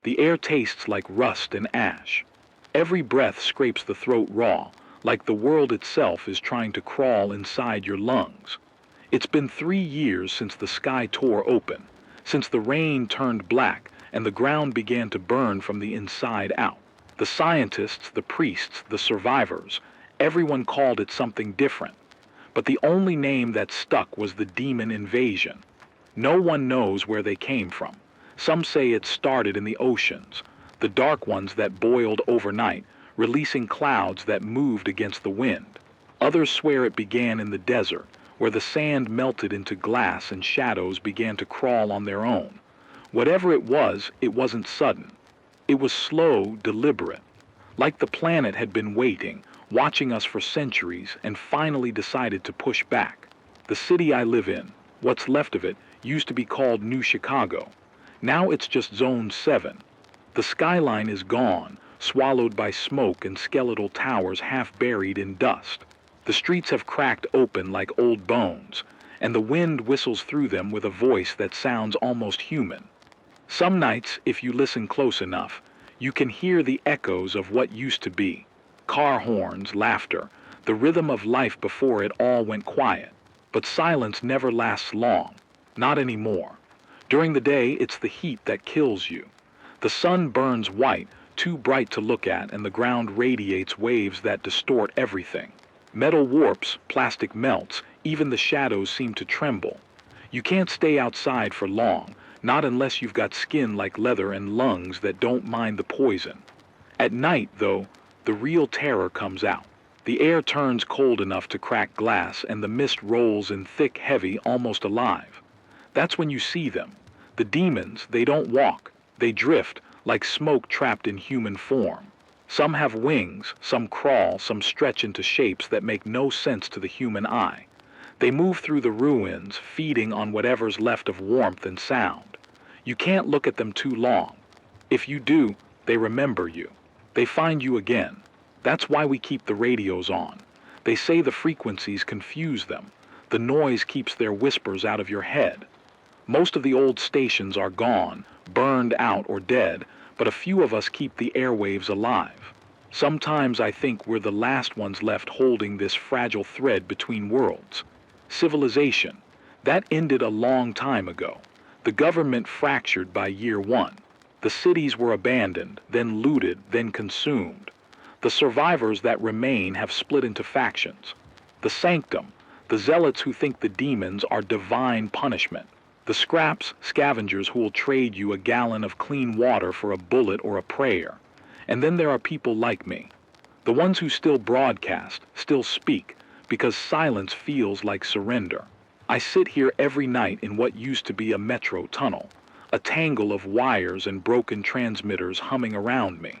The air tastes like rust and ash. Every breath scrapes the throat raw, like the world itself is trying to crawl inside your lungs. It's been 3 years since the sky tore open, since the rain turned black and the ground began to burn from the inside out. The scientists, the priests, the survivors, everyone called it something different. But the only name that stuck was the demon invasion. No one knows where they came from. Some say it started in the oceans, the dark ones that boiled overnight, releasing clouds that moved against the wind. Others swear it began in the desert, where the sand melted into glass and shadows began to crawl on their own. Whatever it wasn't sudden. It was slow, deliberate. Like the planet had been waiting, watching us for centuries, and finally decided to push back. The city I live in, what's left of it, used to be called New Chicago. Now it's just Zone 7. The skyline is gone, swallowed by smoke and skeletal towers half buried in dust. The streets have cracked open like old bones, and the wind whistles through them with a voice that sounds almost human. Some nights, if you listen close enough, you can hear the echoes of what used to be. Car horns, laughter, the rhythm of life before it all went quiet. But silence never lasts long, not anymore. During the day, it's the heat that kills you. The sun burns white, too bright to look at, and the ground radiates waves that distort everything. Metal warps, plastic melts, even the shadows seem to tremble. You can't stay outside for long, not unless you've got skin like leather and lungs that don't mind the poison. At night, though, the real terror comes out. The air turns cold enough to crack glass, and the mist rolls in thick, heavy, almost alive. That's when you see them. The demons, they don't walk. They drift, like smoke trapped in human form. Some have wings, some crawl, some stretch into shapes that make no sense to the human eye. They move through the ruins, feeding on whatever's left of warmth and sound. You can't look at them too long. If you do, they remember you. They find you again. That's why we keep the radios on. They say the frequencies confuse them. The noise keeps their whispers out of your head. Most of the old stations are gone, burned out or dead, but a few of us keep the airwaves alive. Sometimes I think we're the last ones left holding this fragile thread between worlds. Civilization, that ended a long time ago. The government fractured by year 1. The cities were abandoned, then looted, then consumed. The survivors that remain have split into factions. The sanctum, the zealots who think the demons are divine punishment. The scraps, scavengers who will trade you a gallon of clean water for a bullet or a prayer. And then there are people like me. The ones who still broadcast, still speak, because silence feels like surrender. I sit here every night in what used to be a metro tunnel, a tangle of wires and broken transmitters humming around me.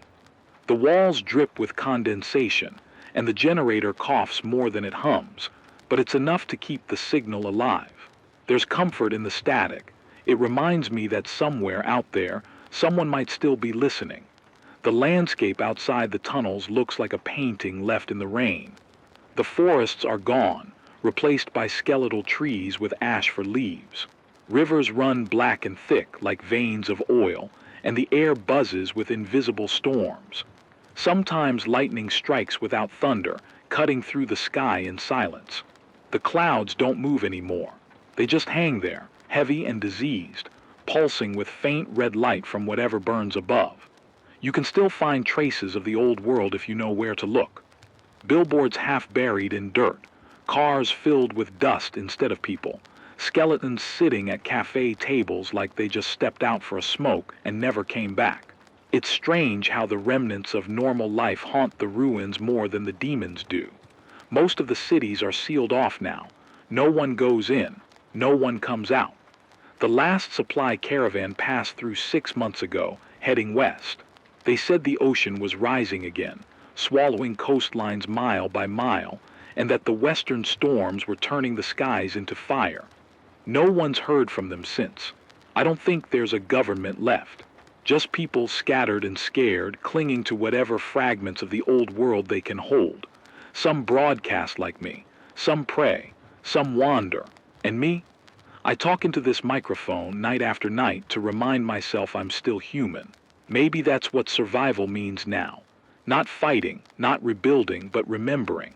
The walls drip with condensation, and the generator coughs more than it hums, but it's enough to keep the signal alive. There's comfort in the static. It reminds me that somewhere out there, someone might still be listening. The landscape outside the tunnels looks like a painting left in the rain. The forests are gone, replaced by skeletal trees with ash for leaves. Rivers run black and thick like veins of oil, and the air buzzes with invisible storms. Sometimes lightning strikes without thunder, cutting through the sky in silence. The clouds don't move anymore. They just hang there, heavy and diseased, pulsing with faint red light from whatever burns above. You can still find traces of the old world if you know where to look. Billboards half buried in dirt, cars filled with dust instead of people, skeletons sitting at cafe tables like they just stepped out for a smoke and never came back. It's strange how the remnants of normal life haunt the ruins more than the demons do. Most of the cities are sealed off now. No one goes in. No one comes out. The last supply caravan passed through 6 months ago, heading west. They said the ocean was rising again, swallowing coastlines mile by mile, and that the western storms were turning the skies into fire. No one's heard from them since. I don't think there's a government left. Just people scattered and scared, clinging to whatever fragments of the old world they can hold. Some broadcast like me, some pray, some wander. And me? I talk into this microphone night after night to remind myself I'm still human. Maybe that's what survival means now. Not fighting, not rebuilding, but remembering.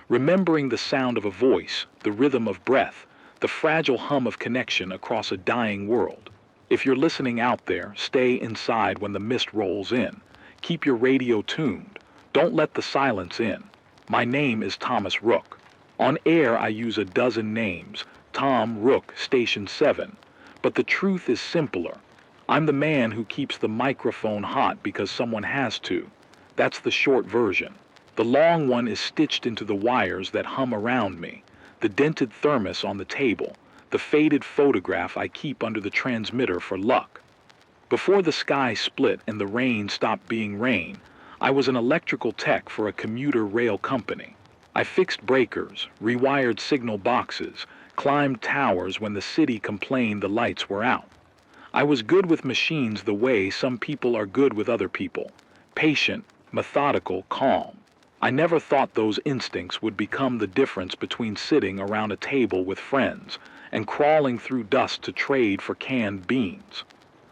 Remembering the sound of a voice, the rhythm of breath, the fragile hum of connection across a dying world. If you're listening out there, stay inside when the mist rolls in. Keep your radio tuned. Don't let the silence in. My name is Thomas Rook. On air I use a dozen names, Tom Rook, Station 7. But the truth is simpler. I'm the man who keeps the microphone hot because someone has to. That's the short version. The long one is stitched into the wires that hum around me, the dented thermos on the table, the faded photograph I keep under the transmitter for luck. Before the sky split and the rain stopped being rain, I was an electrical tech for a commuter rail company. I fixed breakers, rewired signal boxes, climbed towers when the city complained the lights were out. I was good with machines the way some people are good with other people. Patient, methodical, calm. I never thought those instincts would become the difference between sitting around a table with friends and crawling through dust to trade for canned beans.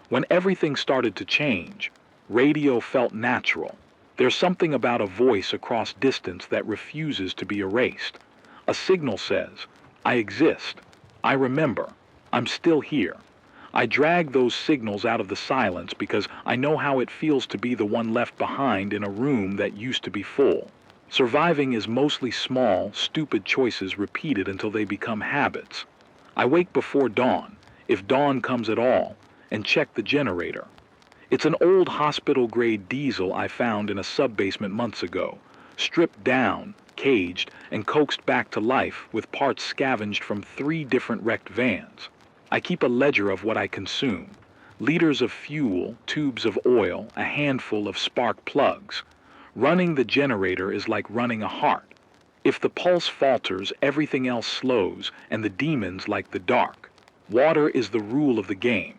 When everything started to change, radio felt natural. There's something about a voice across distance that refuses to be erased. A signal says, I exist. I remember. I'm still here. I drag those signals out of the silence because I know how it feels to be the one left behind in a room that used to be full. Surviving is mostly small, stupid choices repeated until they become habits. I wake before dawn, if dawn comes at all, and check the generator. It's an old hospital-grade diesel I found in a sub-basement months ago, stripped down, caged, and coaxed back to life with parts scavenged from 3 different wrecked vans. I keep a ledger of what I consume. Liters of fuel, tubes of oil, a handful of spark plugs. Running the generator is like running a heart. If the pulse falters, everything else slows, and the demons like the dark. Water is the rule of the game.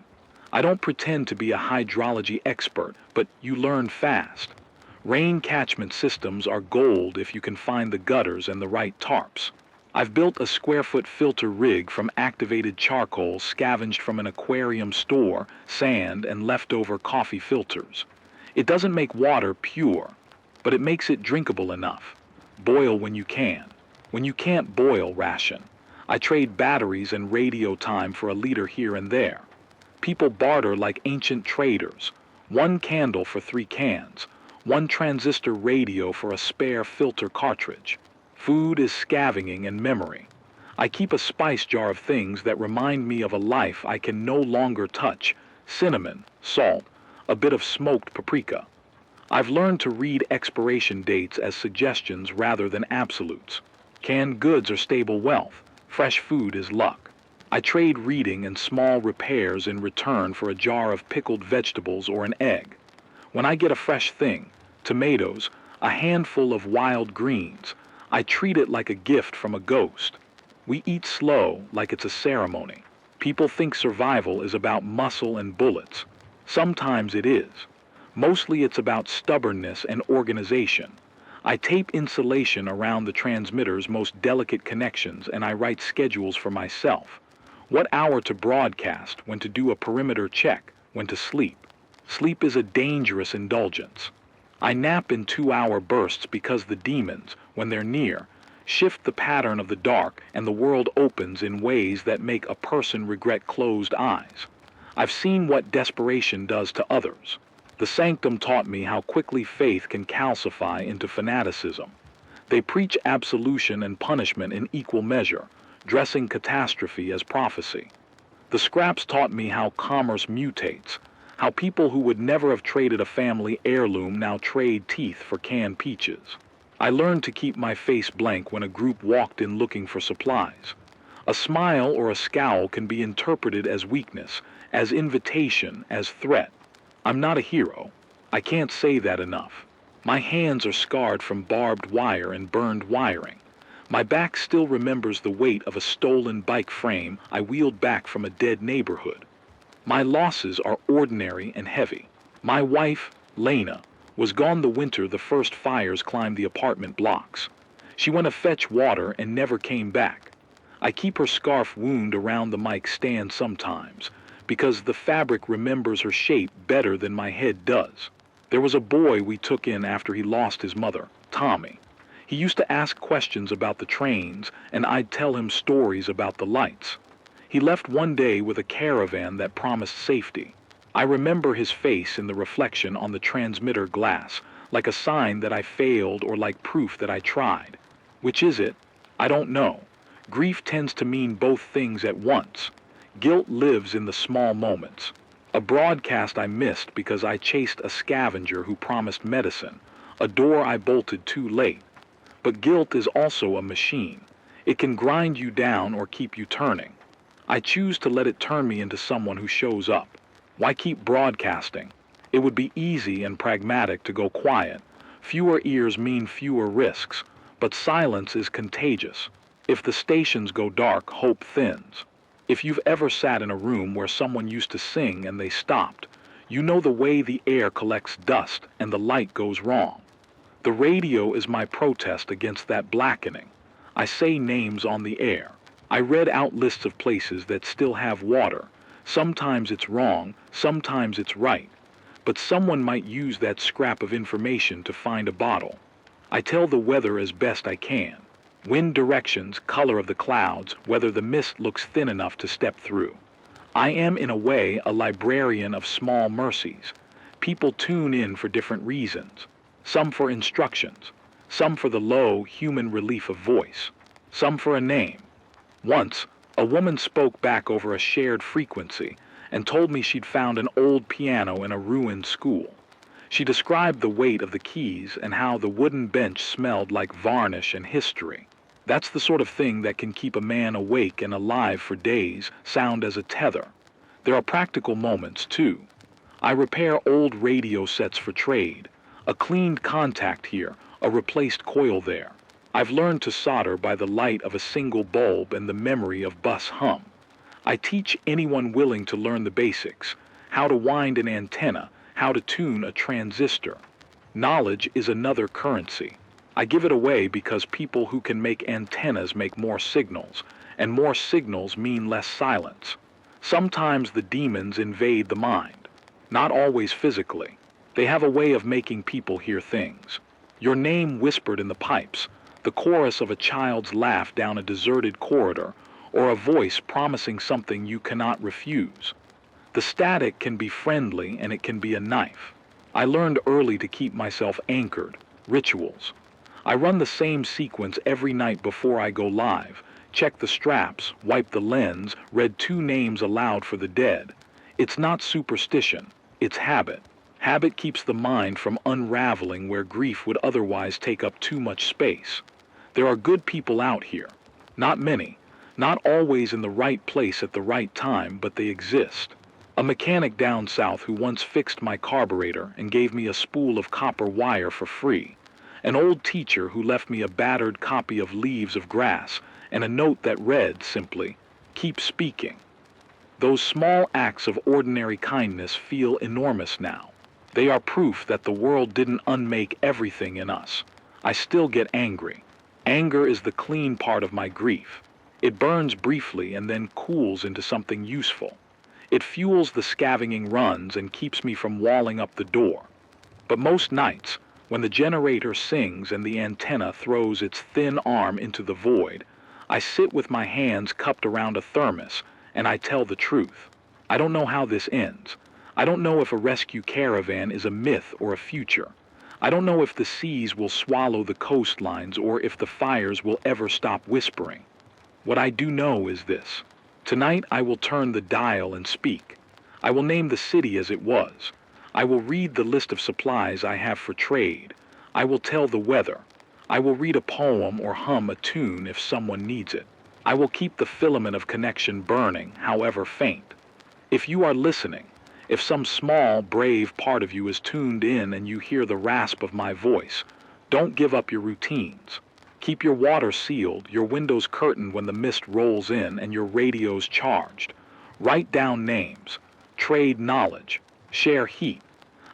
I don't pretend to be a hydrology expert, but you learn fast. Rain catchment systems are gold if you can find the gutters and the right tarps. I've built a square-foot filter rig from activated charcoal scavenged from an aquarium store, sand, and leftover coffee filters. It doesn't make water pure, but it makes it drinkable enough. Boil when you can. When you can't boil, ration. I trade batteries and radio time for a liter here and there. People barter like ancient traders. 1 candle for 3 cans. 1 transistor radio for a spare filter cartridge. Food is scavenging and memory. I keep a spice jar of things that remind me of a life I can no longer touch. Cinnamon, salt, a bit of smoked paprika. I've learned to read expiration dates as suggestions rather than absolutes. Canned goods are stable wealth. Fresh food is luck. I trade reading and small repairs in return for a jar of pickled vegetables or an egg. When I get a fresh thing, tomatoes, a handful of wild greens, I treat it like a gift from a ghost. We eat slow, like it's a ceremony. People think survival is about muscle and bullets. Sometimes it is. Mostly it's about stubbornness and organization. I tape insulation around the transmitter's most delicate connections and I write schedules for myself. What hour to broadcast, when to do a perimeter check, when to sleep. Sleep is a dangerous indulgence. I nap in 2-hour bursts because the demons, when they're near, shift the pattern of the dark and the world opens in ways that make a person regret closed eyes. I've seen what desperation does to others. The sanctum taught me how quickly faith can calcify into fanaticism. They preach absolution and punishment in equal measure, dressing catastrophe as prophecy. The scraps taught me how commerce mutates, how people who would never have traded a family heirloom now trade teeth for canned peaches. I learned to keep my face blank when a group walked in looking for supplies. A smile or a scowl can be interpreted as weakness, as invitation, as threat. I'm not a hero. I can't say that enough. My hands are scarred from barbed wire and burned wiring. My back still remembers the weight of a stolen bike frame I wheeled back from a dead neighborhood. My losses are ordinary and heavy. My wife, Lena, was gone the winter the first fires climbed the apartment blocks. She went to fetch water and never came back. I keep her scarf wound around the mic stand sometimes, because the fabric remembers her shape better than my head does. There was a boy we took in after he lost his mother, Tommy. He used to ask questions about the trains, and I'd tell him stories about the lights. He left one day with a caravan that promised safety. I remember his face in the reflection on the transmitter glass, like a sign that I failed or like proof that I tried. Which is it? I don't know. Grief tends to mean both things at once. Guilt lives in the small moments. A broadcast I missed because I chased a scavenger who promised medicine, a door I bolted too late. But guilt is also a machine. It can grind you down or keep you turning. I choose to let it turn me into someone who shows up. Why keep broadcasting? It would be easy and pragmatic to go quiet. Fewer ears mean fewer risks, but silence is contagious. If the stations go dark, hope thins. If you've ever sat in a room where someone used to sing and they stopped, you know the way the air collects dust and the light goes wrong. The radio is my protest against that blackening. I say names on the air. I read out lists of places that still have water. Sometimes it's wrong, sometimes it's right. But someone might use that scrap of information to find a bottle. I tell the weather as best I can. Wind directions, color of the clouds, whether the mist looks thin enough to step through. I am, in a way, a librarian of small mercies. People tune in for different reasons. Some for instructions. Some for the low, human relief of voice. Some for a name. Once, a woman spoke back over a shared frequency and told me she'd found an old piano in a ruined school. She described the weight of the keys and how the wooden bench smelled like varnish and history. That's the sort of thing that can keep a man awake and alive for days, sound as a tether. There are practical moments, too. I repair old radio sets for trade. A cleaned contact here, a replaced coil there. I've learned to solder by the light of a single bulb and the memory of bus hum. I teach anyone willing to learn the basics, how to wind an antenna, how to tune a transistor. Knowledge is another currency. I give it away because people who can make antennas make more signals, and more signals mean less silence. Sometimes the demons invade the mind, not always physically. They have a way of making people hear things. Your name whispered in the pipes, the chorus of a child's laugh down a deserted corridor, or a voice promising something you cannot refuse. The static can be friendly and it can be a knife. I learned early to keep myself anchored, rituals. I run the same sequence every night before I go live, check the straps, wipe the lens, read 2 names aloud for the dead. It's not superstition, it's habit. Habit keeps the mind from unraveling where grief would otherwise take up too much space. There are good people out here. Not many. Not always in the right place at the right time, but they exist. A mechanic down south who once fixed my carburetor and gave me a spool of copper wire for free. An old teacher who left me a battered copy of Leaves of Grass and a note that read simply, "Keep speaking." Those small acts of ordinary kindness feel enormous now. They are proof that the world didn't unmake everything in us. I still get angry. Anger is the clean part of my grief. It burns briefly and then cools into something useful. It fuels the scavenging runs and keeps me from walling up the door. But most nights, when the generator sings and the antenna throws its thin arm into the void, I sit with my hands cupped around a thermos and I tell the truth. I don't know how this ends. I don't know if a rescue caravan is a myth or a future. I don't know if the seas will swallow the coastlines or if the fires will ever stop whispering. What I do know is this. Tonight I will turn the dial and speak. I will name the city as it was. I will read the list of supplies I have for trade. I will tell the weather. I will read a poem or hum a tune if someone needs it. I will keep the filament of connection burning, however faint. If you are listening, if some small, brave part of you is tuned in and you hear the rasp of my voice, don't give up your routines. Keep your water sealed, your windows curtained when the mist rolls in, and your radios charged. Write down names. Trade knowledge. Share heat.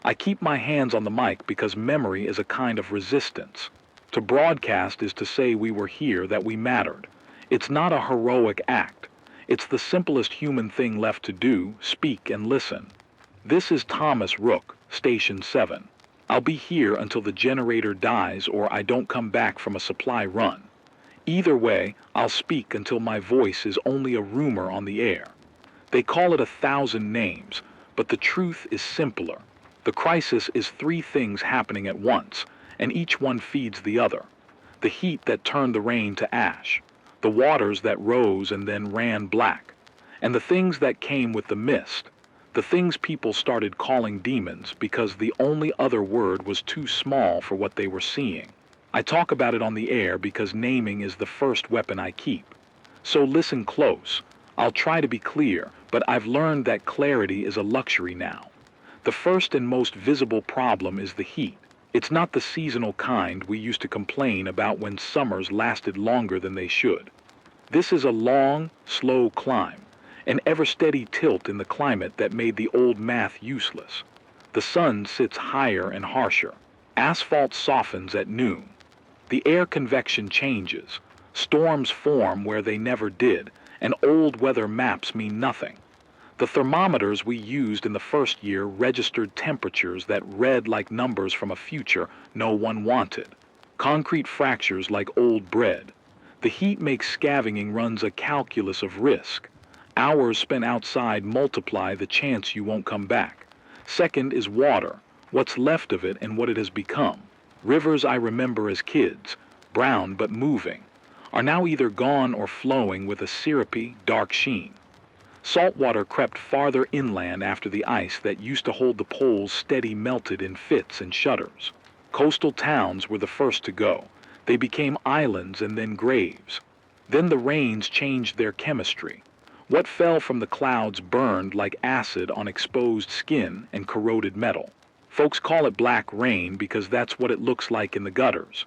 I keep my hands on the mic because memory is a kind of resistance. To broadcast is to say we were here, that we mattered. It's not a heroic act. It's the simplest human thing left to do, speak and listen. This is Thomas Rook, Station 7. I'll be here until the generator dies or I don't come back from a supply run. Either way, I'll speak until my voice is only a rumor on the air. They call it 1,000 names, but the truth is simpler. The crisis is 3 things happening at once, and each one feeds the other. The heat that turned the rain to ash, the waters that rose and then ran black, and the things that came with the mist, the things people started calling demons because the only other word was too small for what they were seeing. I talk about it on the air because naming is the first weapon I keep. So listen close. I'll try to be clear, but I've learned that clarity is a luxury now. The first and most visible problem is the heat. It's not the seasonal kind we used to complain about when summers lasted longer than they should. This is a long, slow climb, an ever-steady tilt in the climate that made the old math useless. The sun sits higher and harsher. Asphalt softens at noon. The air convection changes. Storms form where they never did, and old weather maps mean nothing. The thermometers we used in the first year registered temperatures that read like numbers from a future no one wanted. Concrete fractures like old bread. The heat makes scavenging runs a calculus of risk. Hours spent outside multiply the chance you won't come back. Second is water, what's left of it and what it has become. Rivers I remember as kids, brown but moving, are now either gone or flowing with a syrupy, dark sheen. Saltwater crept farther inland after the ice that used to hold the poles steady melted in fits and shudders. Coastal towns were the first to go. They became islands and then graves. Then the rains changed their chemistry. What fell from the clouds burned like acid on exposed skin and corroded metal. Folks call it black rain because that's what it looks like in the gutters.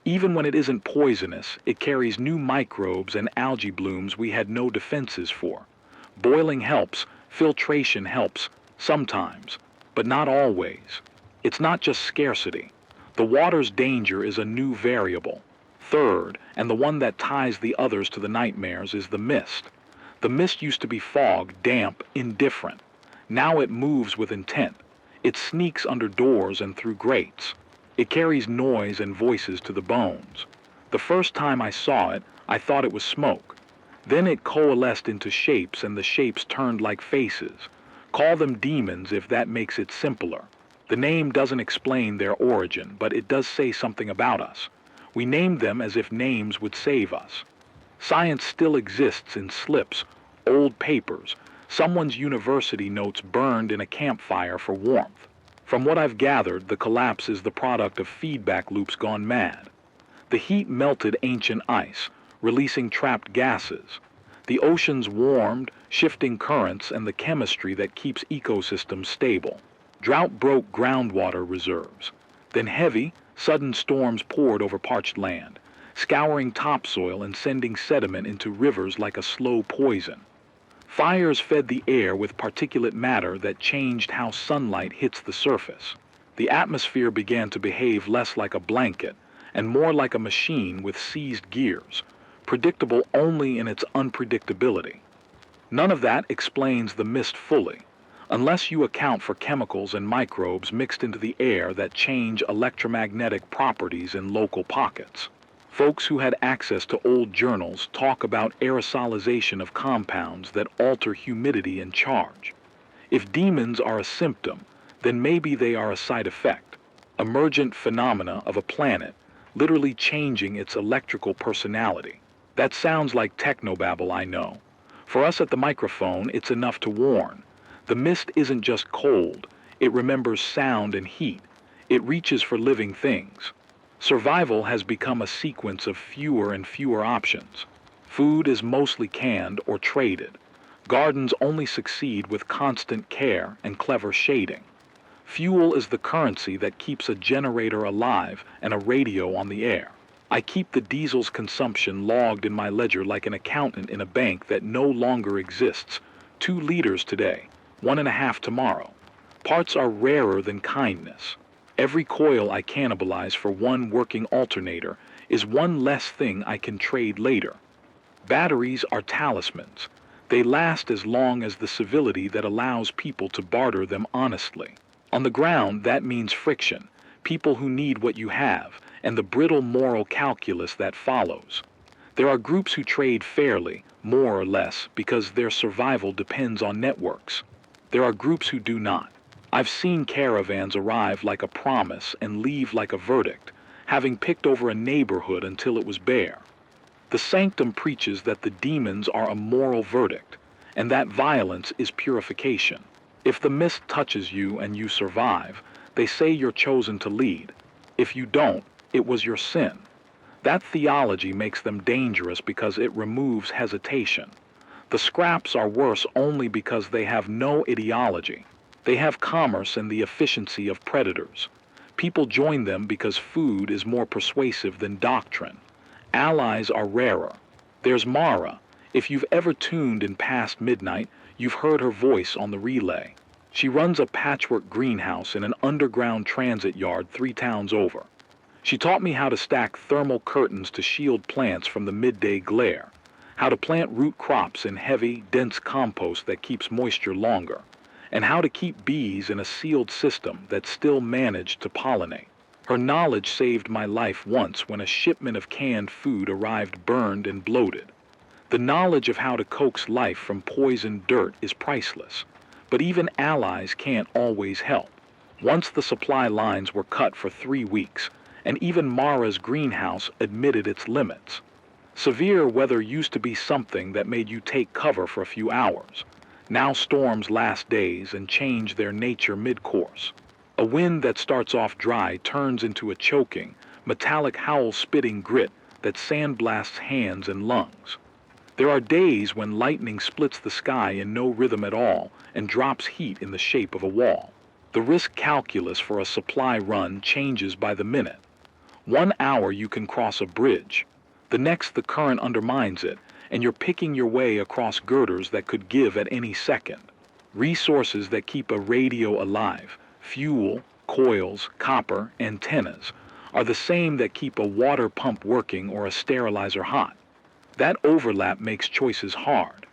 Even when it isn't poisonous, it carries new microbes and algae blooms we had no defenses for. Boiling helps, filtration helps, sometimes, but not always. It's not just scarcity. The water's danger is a new variable. Third, and the one that ties the others to the nightmares, is the mist. The mist used to be fog, damp, indifferent. Now it moves with intent. It sneaks under doors and through grates. It carries noise and voices to the bones. The first time I saw it, I thought it was smoke. Then it coalesced into shapes and the shapes turned like faces. Call them demons if that makes it simpler. The name doesn't explain their origin, but it does say something about us. We named them as if names would save us. Science still exists in slips, old papers, someone's university notes burned in a campfire for warmth. From what I've gathered, the collapse is the product of feedback loops gone mad. The heat melted ancient ice, releasing trapped gases. The oceans warmed, shifting currents and the chemistry that keeps ecosystems stable. Drought broke groundwater reserves. Then heavy, sudden storms poured over parched land, scouring topsoil and sending sediment into rivers like a slow poison. Fires fed the air with particulate matter that changed how sunlight hits the surface. The atmosphere began to behave less like a blanket and more like a machine with seized gears, predictable only in its unpredictability. None of that explains the mist fully, unless you account for chemicals and microbes mixed into the air that change electromagnetic properties in local pockets. Folks who had access to old journals talk about aerosolization of compounds that alter humidity and charge. If demons are a symptom, then maybe they are a side effect, emergent phenomena of a planet literally changing its electrical personality. That sounds like technobabble, I know. For us at the microphone, it's enough to warn. The mist isn't just cold, it remembers sound and heat. It reaches for living things. Survival has become a sequence of fewer and fewer options. Food is mostly canned or traded. Gardens only succeed with constant care and clever shading. Fuel is the currency that keeps a generator alive and a radio on the air. I keep the diesel's consumption logged in my ledger like an accountant in a bank that no longer exists. 2 liters today, 1.5 tomorrow. Parts are rarer than kindness. Every coil I cannibalize for one working alternator is one less thing I can trade later. Batteries are talismans. They last as long as the civility that allows people to barter them honestly. On the ground, that means friction, people who need what you have, and the brittle moral calculus that follows. There are groups who trade fairly, more or less, because their survival depends on networks. There are groups who do not. I've seen caravans arrive like a promise and leave like a verdict, having picked over a neighborhood until it was bare. The sanctum preaches that the demons are a moral verdict, and that violence is purification. If the mist touches you and you survive, they say you're chosen to lead. If you don't, it was your sin. That theology makes them dangerous because it removes hesitation. The scraps are worse only because they have no ideology. They have commerce and the efficiency of predators. People join them because food is more persuasive than doctrine. Allies are rarer. There's Mara. If you've ever tuned in past midnight, you've heard her voice on the relay. She runs a patchwork greenhouse in an underground transit yard 3 towns over. She taught me how to stack thermal curtains to shield plants from the midday glare, how to plant root crops in heavy, dense compost that keeps moisture longer, and how to keep bees in a sealed system that still managed to pollinate. Her knowledge saved my life once when a shipment of canned food arrived burned and bloated. The knowledge of how to coax life from poisoned dirt is priceless, but even allies can't always help. Once the supply lines were cut for 3 weeks, and even Mara's greenhouse admitted its limits. Severe weather used to be something that made you take cover for a few hours. Now storms last days and change their nature mid-course. A wind that starts off dry turns into a choking, metallic howl-spitting grit that sandblasts hands and lungs. There are days when lightning splits the sky in no rhythm at all and drops heat in the shape of a wall. The risk calculus for a supply run changes by the minute. 1 hour you can cross a bridge. The next the current undermines it, and you're picking your way across girders that could give at any second. Resources that keep a radio alive, fuel, coils, copper, antennas, are the same that keep a water pump working or a sterilizer hot. That overlap makes choices hard.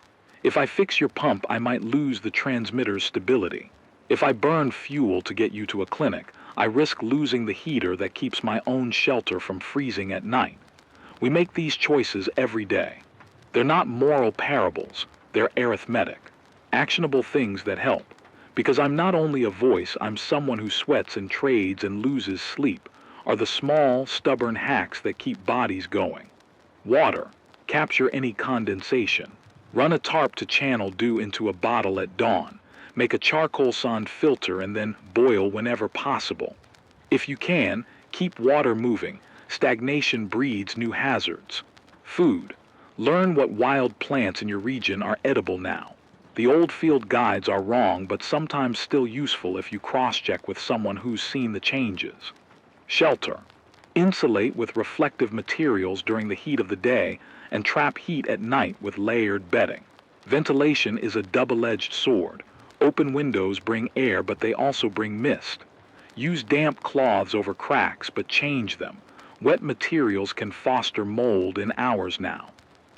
If I fix your pump, I might lose the transmitter's stability. If I burn fuel to get you to a clinic, I risk losing the heater that keeps my own shelter from freezing at night. We make these choices every day. They're not moral parables, they're arithmetic, actionable things that help. Because I'm not only a voice, I'm someone who sweats and trades and loses sleep, are the small, stubborn hacks that keep bodies going. Water, capture any condensation. Run a tarp to channel dew into a bottle at dawn. Make a charcoal sand filter and then boil whenever possible. If you can, keep water moving. Stagnation breeds new hazards. Food. Learn what wild plants in your region are edible now. The old field guides are wrong, but sometimes still useful if you cross-check with someone who's seen the changes. Shelter. Insulate with reflective materials during the heat of the day and trap heat at night with layered bedding. Ventilation is a double-edged sword. Open windows bring air, but they also bring mist. Use damp cloths over cracks, but change them. Wet materials can foster mold in hours now.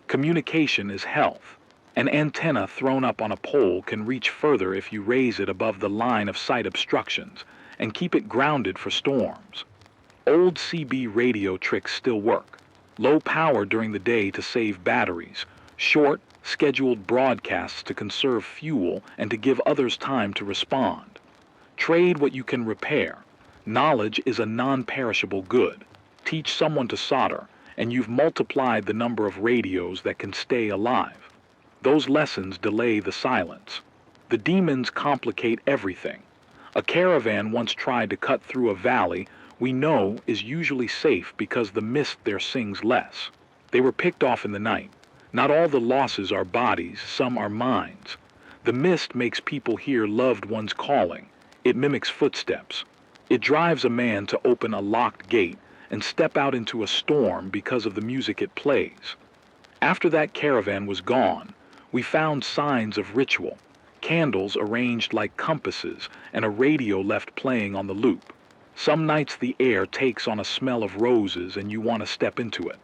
Communication is health. An antenna thrown up on a pole can reach further if you raise it above the line of sight obstructions and keep it grounded for storms. Old CB radio tricks still work. Low power during the day to save batteries. Short, scheduled broadcasts to conserve fuel and to give others time to respond. Trade what you can repair. Knowledge is a non-perishable good. Teach someone to solder, and you've multiplied the number of radios that can stay alive. Those lessons delay the silence. The demons complicate everything. A caravan once tried to cut through a valley we know is usually safe because the mist there sings less. They were picked off in the night. Not all the losses are bodies, some are minds. The mist makes people hear loved ones calling. It mimics footsteps. It drives a man to open a locked gate and step out into a storm because of the music it plays. After that caravan was gone, we found signs of ritual, candles arranged like compasses, and a radio left playing on the loop. Some nights the air takes on a smell of roses and you want to step into it.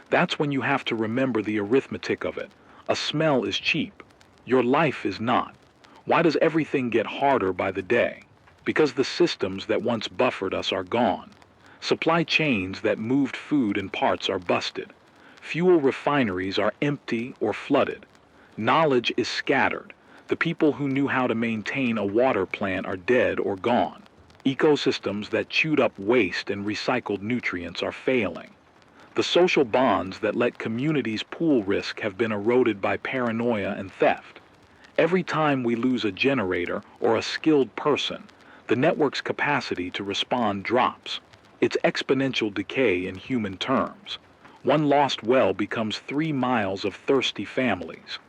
That's when you have to remember the arithmetic of it. A smell is cheap. Your life is not. Why does everything get harder by the day? Because the systems that once buffered us are gone. Supply chains that moved food and parts are busted. Fuel refineries are empty or flooded. Knowledge is scattered. The people who knew how to maintain a water plant are dead or gone. Ecosystems that chewed up waste and recycled nutrients are failing. The social bonds that let communities pool risk have been eroded by paranoia and theft. Every time we lose a generator or a skilled person, the network's capacity to respond drops. It's exponential decay in human terms. One lost well becomes 3 miles of thirsty families.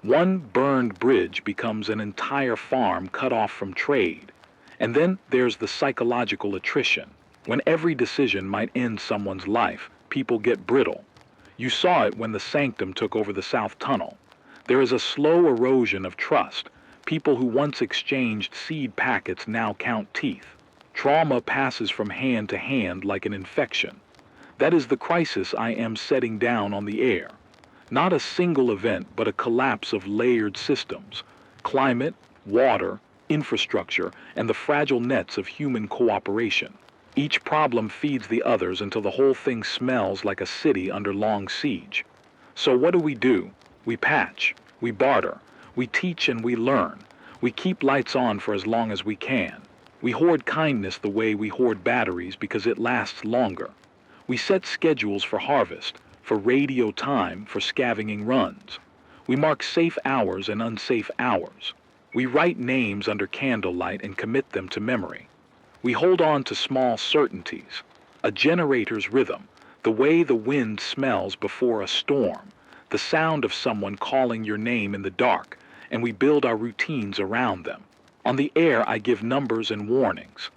One burned bridge becomes an entire farm cut off from trade. And then there's the psychological attrition. When every decision might end someone's life, people get brittle. You saw it when the Sanctum took over the South Tunnel. There is a slow erosion of trust. People who once exchanged seed packets now count teeth. Trauma passes from hand to hand like an infection. That is the crisis I am setting down on the air. Not a single event, but a collapse of layered systems. Climate, water, infrastructure, and the fragile nets of human cooperation. Each problem feeds the others until the whole thing smells like a city under long siege. So what do? We patch, we barter, we teach and we learn. We keep lights on for as long as we can. We hoard kindness the way we hoard batteries because it lasts longer. We set schedules for harvest, for radio time, for scavenging runs. We mark safe hours and unsafe hours. We write names under candlelight and commit them to memory. We hold on to small certainties, a generator's rhythm, the way the wind smells before a storm, the sound of someone calling your name in the dark, and we build our routines around them. On the air I give numbers and warnings.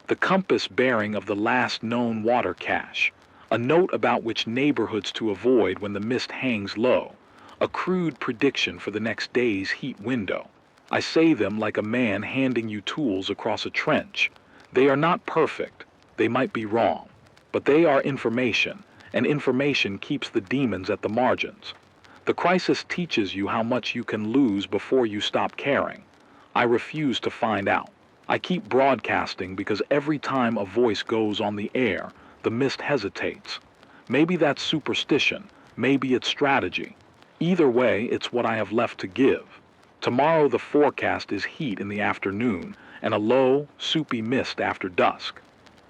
The compass bearing of the last known water cache, a note about which neighborhoods to avoid when the mist hangs low, a crude prediction for the next day's heat window. I say them like a man handing you tools across a trench. They are not perfect, they might be wrong, but they are information, and information keeps the demons at the margins. The crisis teaches you how much you can lose before you stop caring. I refuse to find out. I keep broadcasting because every time a voice goes on the air, the mist hesitates. Maybe that's superstition, maybe it's strategy. Either way, it's what I have left to give. Tomorrow the forecast is heat in the afternoon and a low, soupy mist after dusk.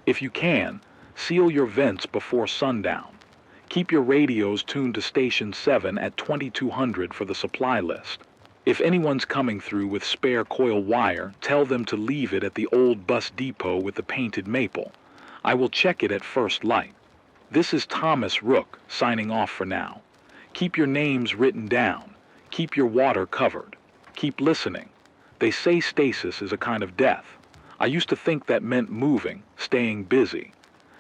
If you can, seal your vents before sundown. Keep your radios tuned to station 7 at 2200 for the supply list. If anyone's coming through with spare coil wire, tell them to leave it at the old bus depot with the painted maple. I will check it at first light. This is Thomas Rook, signing off for now. Keep your names written down. Keep your water covered. Keep listening. They say stasis is a kind of death. I used to think that meant moving, staying busy.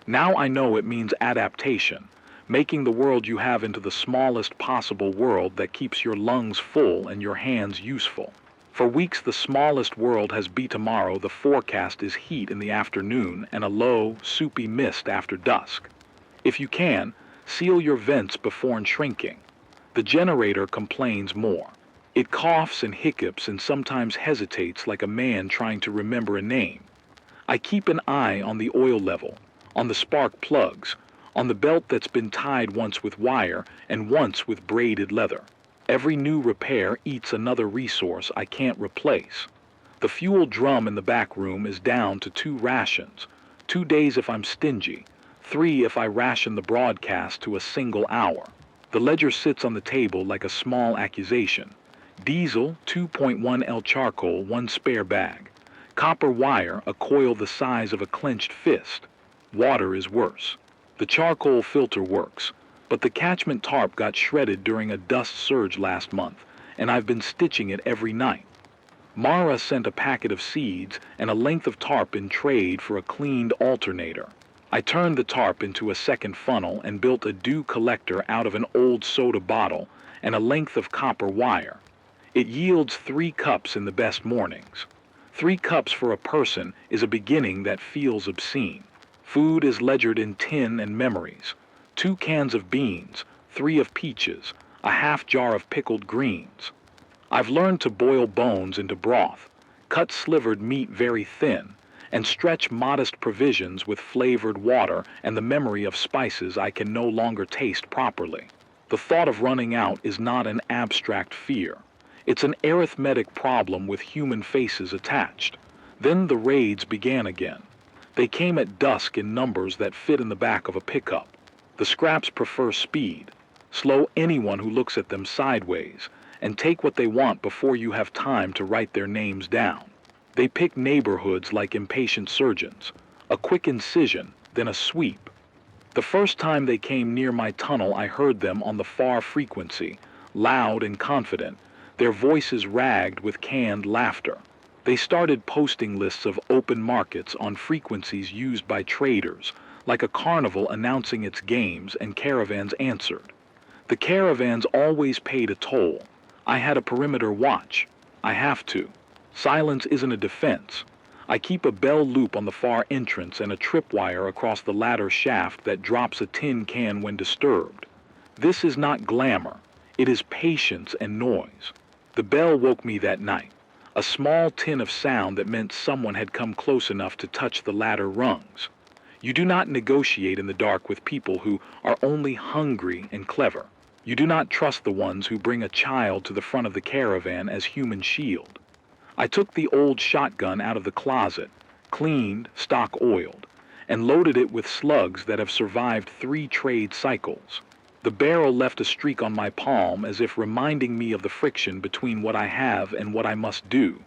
Now I know it means adaptation, making the world you have into the smallest possible world that keeps your lungs full and your hands useful. For weeks the smallest world has be tomorrow the forecast is heat in the afternoon and a low, soupy mist after dusk. If you can, seal your vents before shrinking. The generator complains more. It coughs and hiccups and sometimes hesitates like a man trying to remember a name. I keep an eye on the oil level, on the spark plugs, on the belt that's been tied once with wire and once with braided leather. Every new repair eats another resource I can't replace. The fuel drum in the back room is down to 2 rations, 2 days if I'm stingy, 3 if I ration the broadcast to a single hour. The ledger sits on the table like a small accusation. Diesel, 2.1L charcoal, 1 spare bag. Copper wire, a coil the size of a clenched fist. Water is worse. The charcoal filter works, but the catchment tarp got shredded during a dust surge last month, and I've been stitching it every night. Mara sent a packet of seeds and a length of tarp in trade for a cleaned alternator. I turned the tarp into a second funnel and built a dew collector out of an old soda bottle and a length of copper wire. It yields 3 cups in the best mornings. 3 cups for a person is a beginning that feels obscene. Food is ledgered in tin and memories. 2 cans of beans, 3 of peaches, a half jar of pickled greens. I've learned to boil bones into broth, cut slivered meat very thin, and stretch modest provisions with flavored water and the memory of spices I can no longer taste properly. The thought of running out is not an abstract fear. It's an arithmetic problem with human faces attached. Then the raids began again. They came at dusk in numbers that fit in the back of a pickup. The scraps prefer speed, slow anyone who looks at them sideways, and take what they want before you have time to write their names down. They pick neighborhoods like impatient surgeons, a quick incision, then a sweep. The first time they came near my tunnel, I heard them on the far frequency, loud and confident, their voices ragged with canned laughter. They started posting lists of open markets on frequencies used by traders, like a carnival announcing its games, and caravans answered. The caravans always paid a toll. I had a perimeter watch. I have to. Silence isn't a defense. I keep a bell loop on the far entrance and a tripwire across the ladder shaft that drops a tin can when disturbed. This is not glamour. It is patience and noise. The bell woke me that night. A small tin of sound that meant someone had come close enough to touch the ladder rungs. You do not negotiate in the dark with people who are only hungry and clever. You do not trust the ones who bring a child to the front of the caravan as human shield. I took the old shotgun out of the closet, cleaned, stock oiled, and loaded it with slugs that have survived 3 trade cycles. The barrel left a streak on my palm as if reminding me of the friction between what I have and what I must do.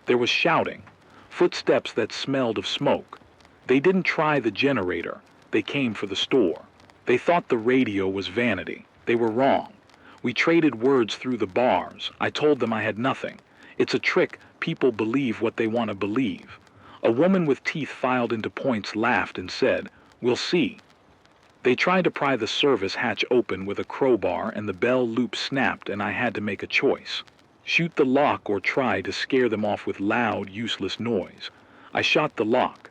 There was shouting, footsteps that smelled of smoke. They didn't try the generator. They came for the store. They thought the radio was vanity. They were wrong. We traded words through the bars. I told them I had nothing. It's a trick. People believe what they want to believe. A woman with teeth filed into points laughed and said, "We'll see." They tried to pry the service hatch open with a crowbar and the bell loop snapped and I had to make a choice. Shoot the lock or try to scare them off with loud, useless noise. I shot the lock.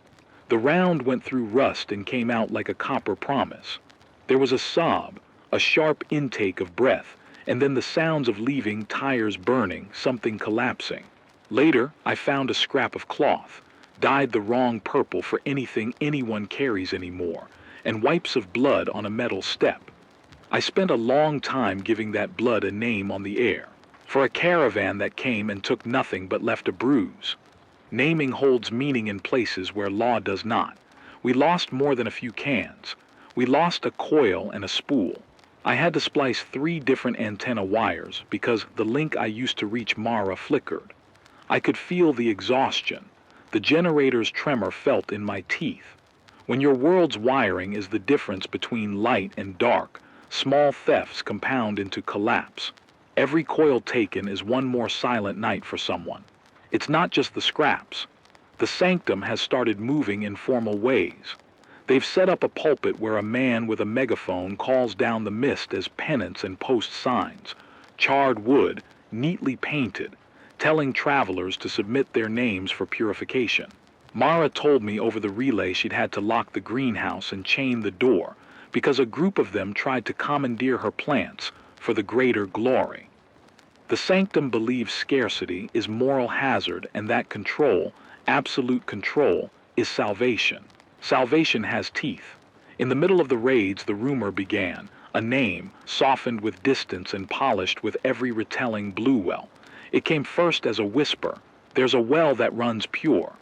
The round went through rust and came out like a copper promise. There was a sob, a sharp intake of breath, and then the sounds of leaving, tires burning, something collapsing. Later, I found a scrap of cloth, dyed the wrong purple for anything anyone carries anymore, and wipes of blood on a metal step. I spent a long time giving that blood a name on the air, for a caravan that came and took nothing but left a bruise. Naming holds meaning in places where law does not. We lost more than a few cans. We lost a coil and a spool. I had to splice 3 different antenna wires because the link I used to reach Mara flickered. I could feel the exhaustion. The generator's tremor felt in my teeth. When your world's wiring is the difference between light and dark, small thefts compound into collapse. Every coil taken is one more silent night for someone. It's not just the scraps. The sanctum has started moving in formal ways. They've set up a pulpit where a man with a megaphone calls down the mist as penance and post signs, charred wood, neatly painted, telling travelers to submit their names for purification. Mara told me over the relay she'd had to lock the greenhouse and chain the door because a group of them tried to commandeer her plants for the greater glory. The sanctum believes scarcity is moral hazard and that control, absolute control, is salvation. Salvation has teeth. In the middle of the raids, the rumor began, a name softened with distance and polished with every retelling blue well. It came first as a whisper, "There's a well that runs pure."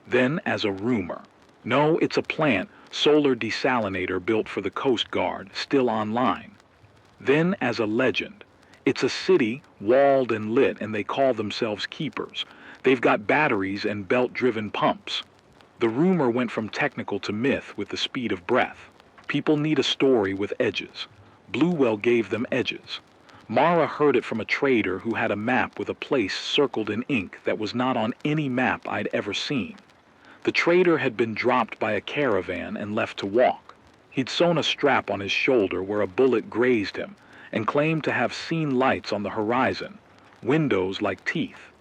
Then as a rumor, "No, it's a plant, solar desalinator built for the Coast Guard, still online." Then as a legend, "It's a city, walled and lit, and they call themselves keepers. They've got batteries and belt-driven pumps." The rumor went from technical to myth with the speed of breath. People need a story with edges. Bluewell gave them edges. Mara heard it from a trader who had a map with a place circled in ink that was not on any map I'd ever seen. The trader had been dropped by a caravan and left to walk. He'd sewn a strap on his shoulder where a bullet grazed him and claimed to have seen lights on the horizon, windows like teeth.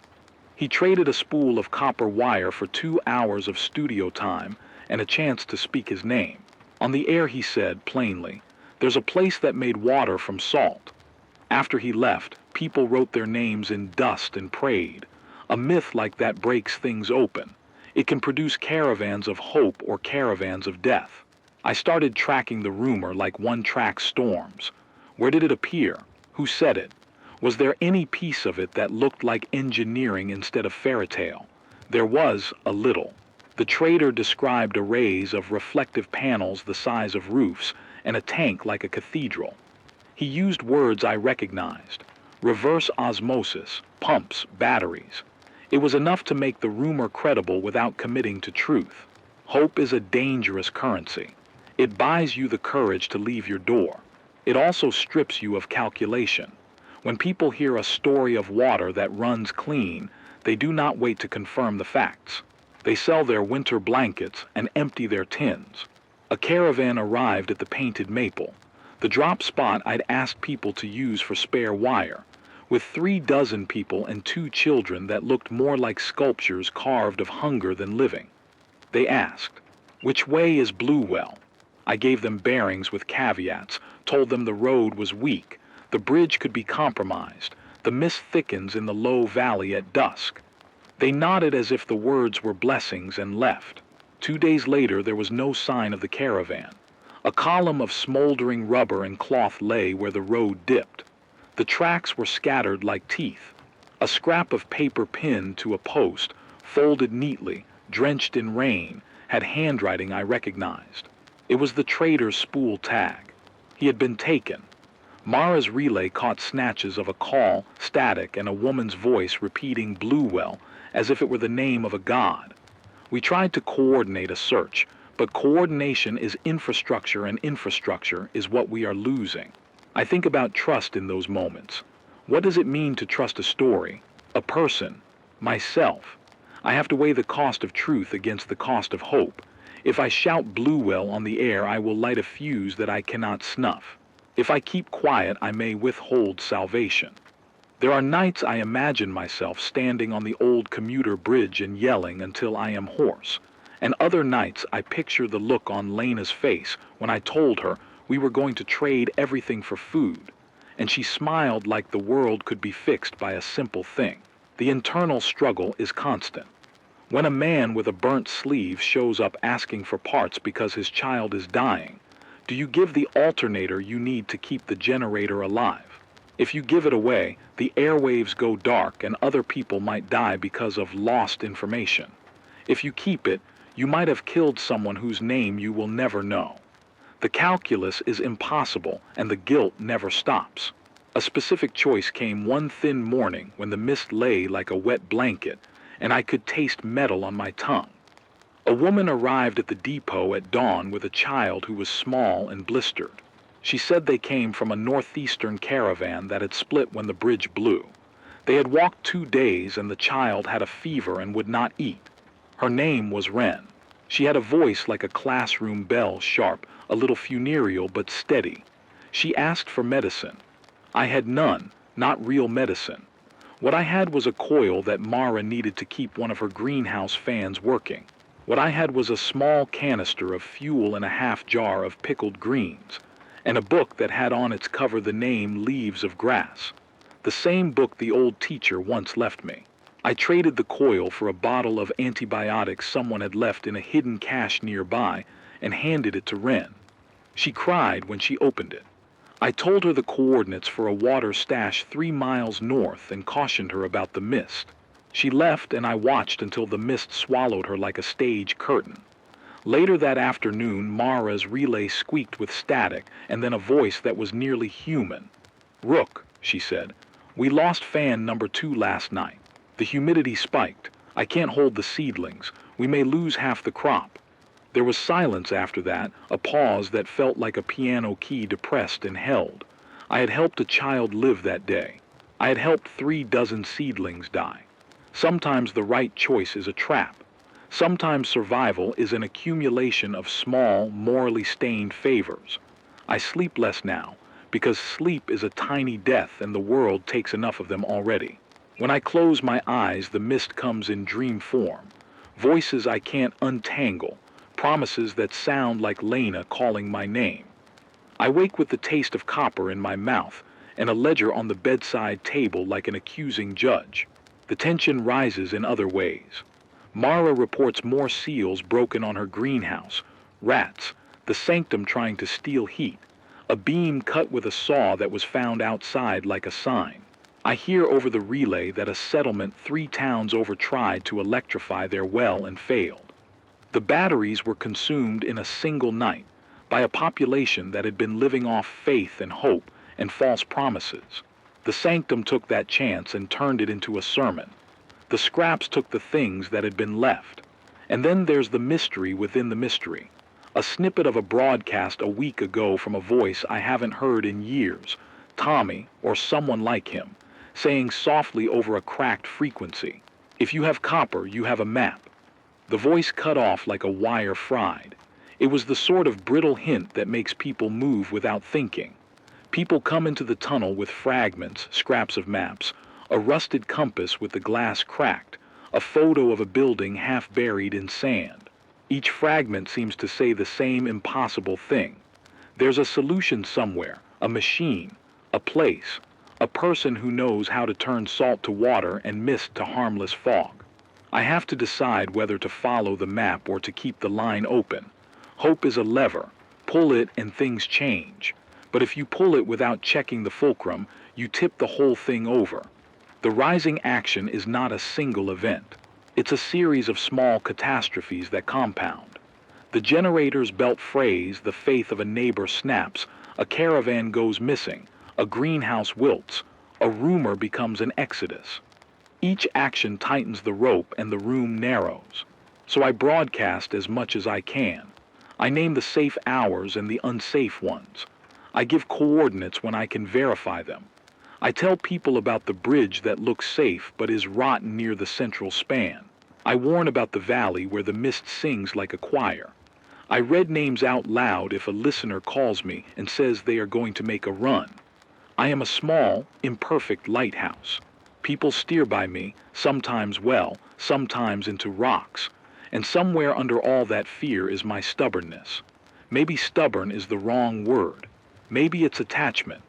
He traded a spool of copper wire for 2 hours of studio time and a chance to speak his name. On the air he said, plainly, "There's a place that made water from salt." After he left, People wrote their names in dust and prayed. A myth like that breaks things open. It can produce caravans of hope or caravans of death. I started tracking the rumor like one-track storms. Where did it appear? Who said it? Was there any piece of it that looked like engineering instead of fairy tale? There was a little. The trader described arrays of reflective panels the size of roofs and a tank like a cathedral. He used words I recognized. Reverse osmosis, pumps, batteries. It was enough to make the rumor credible without committing to truth. Hope is a dangerous currency. It buys you the courage to leave your door. It also strips you of calculation. When people hear a story of water that runs clean, they do not wait to confirm the facts. They sell their winter blankets and empty their tins. A caravan arrived at the Painted Maple, the drop spot I'd asked people to use for spare wire, with 36 people and 2 children that looked more like sculptures carved of hunger than living. They asked, "Which way is Bluewell?" I gave them bearings with caveats, told them the road was weak, the bridge could be compromised, the mist thickens in the low valley at dusk. They nodded as if the words were blessings and left. 2 days later there was no sign of the caravan. A column of smoldering rubber and cloth lay where the road dipped. The tracks were scattered like teeth. A scrap of paper pinned to a post, folded neatly, drenched in rain, had handwriting I recognized. It was the trader's spool tag. He had been taken. Mara's relay caught snatches of a call, static, and a woman's voice repeating Bluewell as if it were the name of a god. We tried to coordinate a search, but coordination is infrastructure, and infrastructure is what we are losing. I think about trust in those moments. What does it mean to trust a story, a person, myself? I have to weigh the cost of truth against the cost of hope. If I shout Bluewell on the air, I will light a fuse that I cannot snuff. If I keep quiet, I may withhold salvation. There are nights I imagine myself standing on the old commuter bridge and yelling until I am hoarse. And other nights I picture the look on Lena's face when I told her we were going to trade everything for food, and she smiled like the world could be fixed by a simple thing. The internal struggle is constant. When a man with a burnt sleeve shows up asking for parts because his child is dying, do you give the alternator you need to keep the generator alive? If you give it away, the airwaves go dark and other people might die because of lost information. If you keep it, you might have killed someone whose name you will never know. The calculus is impossible and the guilt never stops. A specific choice came one thin morning when the mist lay like a wet blanket and I could taste metal on my tongue. A woman arrived at the depot at dawn with a child who was small and blistered. She said they came from a northeastern caravan that had split when the bridge blew. They had walked 2 days and the child had a fever and would not eat. Her name was Wren. She had a voice like a classroom bell, sharp, a little funereal but steady. She asked for medicine. I had none, not real medicine. What I had was a coil that Mara needed to keep one of her greenhouse fans working. What I had was a small canister of fuel and a half jar of pickled greens, and a book that had on its cover the name Leaves of Grass, the same book the old teacher once left me. I traded the coil for a bottle of antibiotics someone had left in a hidden cache nearby and handed it to Wren. She cried when she opened it. I told her the coordinates for a water stash 3 miles north and cautioned her about the mist. She left and I watched until the mist swallowed her like a stage curtain. Later that afternoon, Mara's relay squeaked with static and then a voice that was nearly human. "Rook," she said, "we lost fan number 2 last night. The humidity spiked. I can't hold the seedlings. We may lose half the crop." There was silence after that, a pause that felt like a piano key depressed and held. I had helped a child live that day. I had helped 36 seedlings die. Sometimes the right choice is a trap. Sometimes survival is an accumulation of small, morally stained favors. I sleep less now, because sleep is a tiny death and the world takes enough of them already. When I close my eyes, the mist comes in dream form. Voices I can't untangle, promises that sound like Lena calling my name. I wake with the taste of copper in my mouth, and a ledger on the bedside table like an accusing judge. The tension rises in other ways. Mara reports more seals broken on her greenhouse, rats, the sanctum trying to steal heat, a beam cut with a saw that was found outside like a sign. I hear over the relay that a settlement 3 towns over tried to electrify their well and failed. The batteries were consumed in a single night by a population that had been living off faith and hope and false promises. The sanctum took that chance and turned it into a sermon. The scraps took the things that had been left. And then there's the mystery within the mystery. A snippet of a broadcast a week ago from a voice I haven't heard in years, Tommy or someone like him, saying softly over a cracked frequency, "If you have copper, you have a map." The voice cut off like a wire fried. It was the sort of brittle hint that makes people move without thinking. People come into the tunnel with fragments, scraps of maps, a rusted compass with the glass cracked, a photo of a building half buried in sand. Each fragment seems to say the same impossible thing. There's a solution somewhere, a machine, a place, a person who knows how to turn salt to water and mist to harmless fog. I have to decide whether to follow the map or to keep the line open. Hope is a lever. Pull it and things change. But if you pull it without checking the fulcrum, you tip the whole thing over. The rising action is not a single event. It's a series of small catastrophes that compound. The generator's belt frays, the faith of a neighbor snaps, a caravan goes missing, a greenhouse wilts, a rumor becomes an exodus. Each action tightens the rope and the room narrows. So I broadcast as much as I can. I name the safe hours and the unsafe ones. I give coordinates when I can verify them. I tell people about the bridge that looks safe but is rotten near the central span. I warn about the valley where the mist sings like a choir. I read names out loud if a listener calls me and says they are going to make a run. I am a small, imperfect lighthouse. People steer by me, sometimes well, sometimes into rocks, and somewhere under all that fear is my stubbornness. Maybe stubborn is the wrong word. Maybe it's attachment.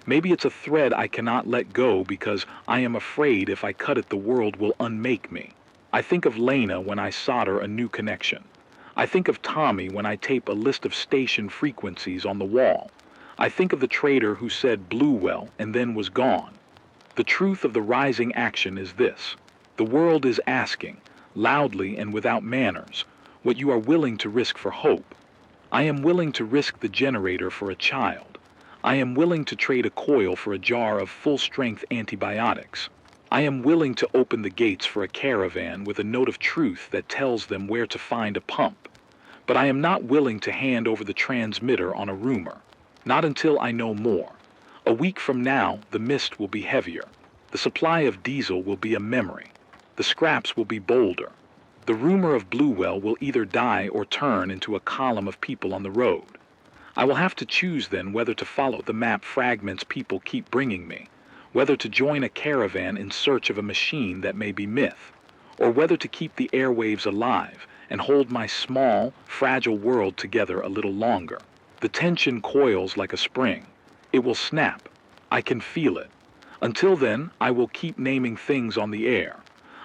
Maybe it's a thread I cannot let go because I am afraid if I cut it the world will unmake me. I think of Lena when I solder a new connection. I think of Tommy when I tape a list of station frequencies on the wall. I think of the trader who said blue well and then was gone. The truth of the rising action is this. The world is asking, loudly and without manners, what you are willing to risk for hope. I am willing to risk the generator for a child. I am willing to trade a coil for a jar of full-strength antibiotics. I am willing to open the gates for a caravan with a note of truth that tells them where to find a pump. But I am not willing to hand over the transmitter on a rumor. Not until I know more. A week from now, the mist will be heavier. The supply of diesel will be a memory. The scraps will be bolder. The rumor of Bluewell will either die or turn into a column of people on the road. I will have to choose then whether to follow the map fragments people keep bringing me, whether to join a caravan in search of a machine that may be myth, or whether to keep the airwaves alive and hold my small, fragile world together a little longer. The tension coils like a spring. It will snap. I can feel it. Until then, I will keep naming things on the air.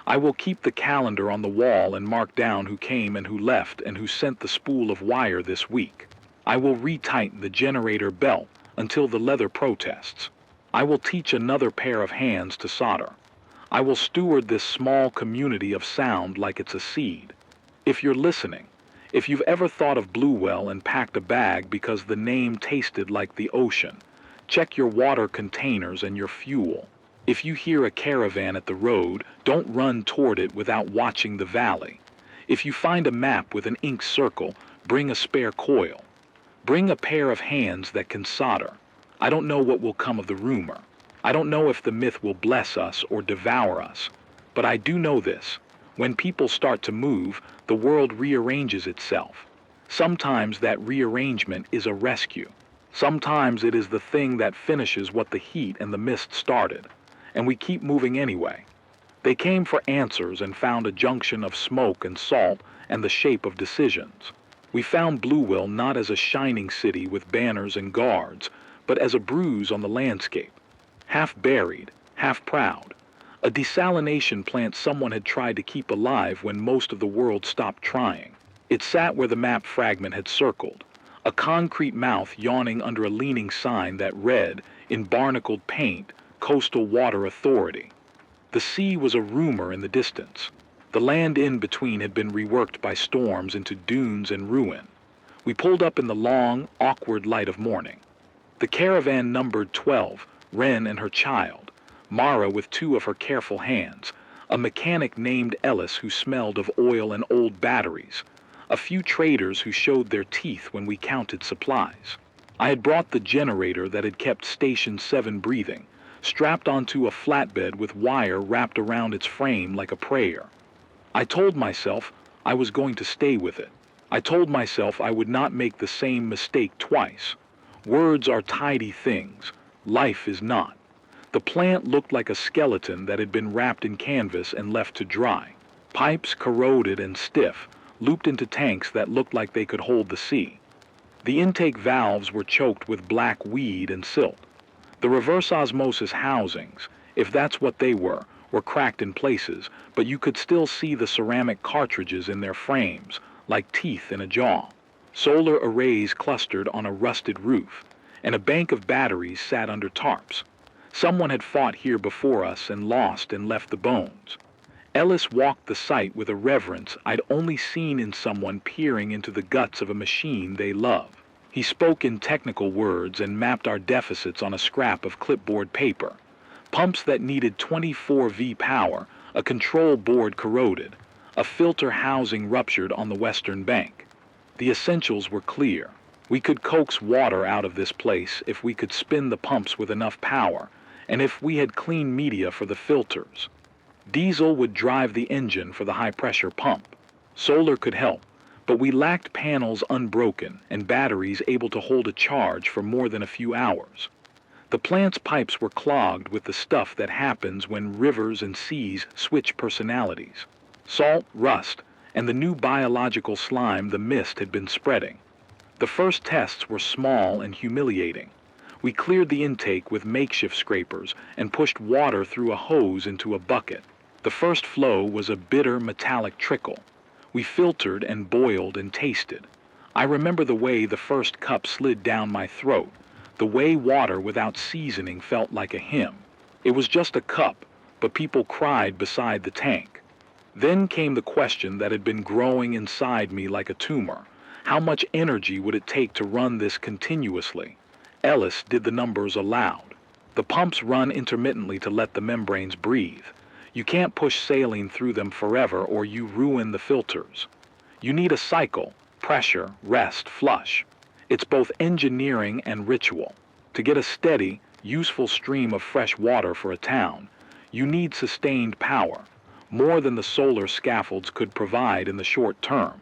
I will keep the calendar on the wall and mark down who came and who left and who sent the spool of wire this week. I will retighten the generator belt until the leather protests. I will teach another pair of hands to solder. I will steward this small community of sound like it's a seed. If you're listening, if you've ever thought of Bluewell and packed a bag because the name tasted like the ocean, check your water containers and your fuel. If you hear a caravan at the road, don't run toward it without watching the valley. If you find a map with an ink circle, bring a spare coil. Bring a pair of hands that can solder. I don't know what will come of the rumor. I don't know if the myth will bless us or devour us. But I do know this. When people start to move, the world rearranges itself. Sometimes that rearrangement is a rescue. Sometimes it is the thing that finishes what the heat and the mist started. And we keep moving anyway. They came for answers and found a junction of smoke and salt and the shape of decisions. We found Bluewell not as a shining city with banners and guards, but as a bruise on the landscape. half buried, half proud. A desalination plant someone had tried to keep alive when most of the world stopped trying. It sat where the map fragment had circled, a concrete mouth yawning under a leaning sign that read, in barnacled paint, Coastal Water Authority. The sea was a rumor in the distance. The land in between had been reworked by storms into dunes and ruin. We pulled up in the long, awkward light of morning. The caravan numbered 12, Wren and her child, Mara with 2 of her careful hands, a mechanic named Ellis who smelled of oil and old batteries, a few traders who showed their teeth when we counted supplies. I had brought the generator that had kept Station 7 breathing, strapped onto a flatbed with wire wrapped around its frame like a prayer. I told myself I was going to stay with it. I told myself I would not make the same mistake twice. Words are tidy things. Life is not. The plant looked like a skeleton that had been wrapped in canvas and left to dry. Pipes corroded and stiff, looped into tanks that looked like they could hold the sea. The intake valves were choked with black weed and silt. The reverse osmosis housings, if that's what they were cracked in places, but you could still see the ceramic cartridges in their frames, like teeth in a jaw. Solar arrays clustered on a rusted roof, and a bank of batteries sat under tarps. Someone had fought here before us and lost and left the bones. Ellis walked the site with a reverence I'd only seen in someone peering into the guts of a machine they love. He spoke in technical words and mapped our deficits on a scrap of clipboard paper. Pumps that needed 24 V power, a control board corroded, a filter housing ruptured on the western bank. The essentials were clear. We could coax water out of this place if we could spin the pumps with enough power, and if we had clean media for the filters. Diesel would drive the engine for the high-pressure pump. Solar could help, but we lacked panels unbroken and batteries able to hold a charge for more than a few hours. The plant's pipes were clogged with the stuff that happens when rivers and seas switch personalities. Salt, rust, and the new biological slime the mist had been spreading. The first tests were small and humiliating. We cleared the intake with makeshift scrapers and pushed water through a hose into a bucket. The first flow was a bitter metallic trickle. We filtered and boiled and tasted. I remember the way the first cup slid down my throat, the way water without seasoning felt like a hymn. It was just a cup, but people cried beside the tank. Then came the question that had been growing inside me like a tumor. How much energy would it take to run this continuously? Ellis did the numbers aloud. The pumps run intermittently to let the membranes breathe. You can't push saline through them forever or you ruin the filters. You need a cycle, pressure, rest, flush. It's both engineering and ritual. To get a steady, useful stream of fresh water for a town, you need sustained power, more than the solar scaffolds could provide in the short term.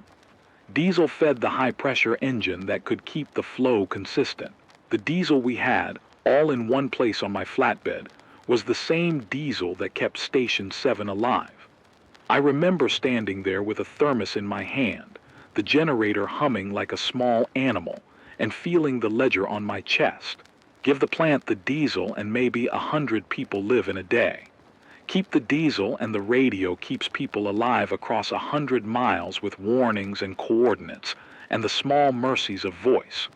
Diesel fed the high-pressure engine that could keep the flow consistent. The diesel we had, all in one place on my flatbed, was the same diesel that kept Station 7 alive. I remember standing there with a thermos in my hand, the generator humming like a small animal, and feeling the ledger on my chest. Give the plant the diesel and maybe 100 people live in a day. Keep the diesel and the radio keeps people alive across 100 miles with warnings and coordinates and the small mercies of voice.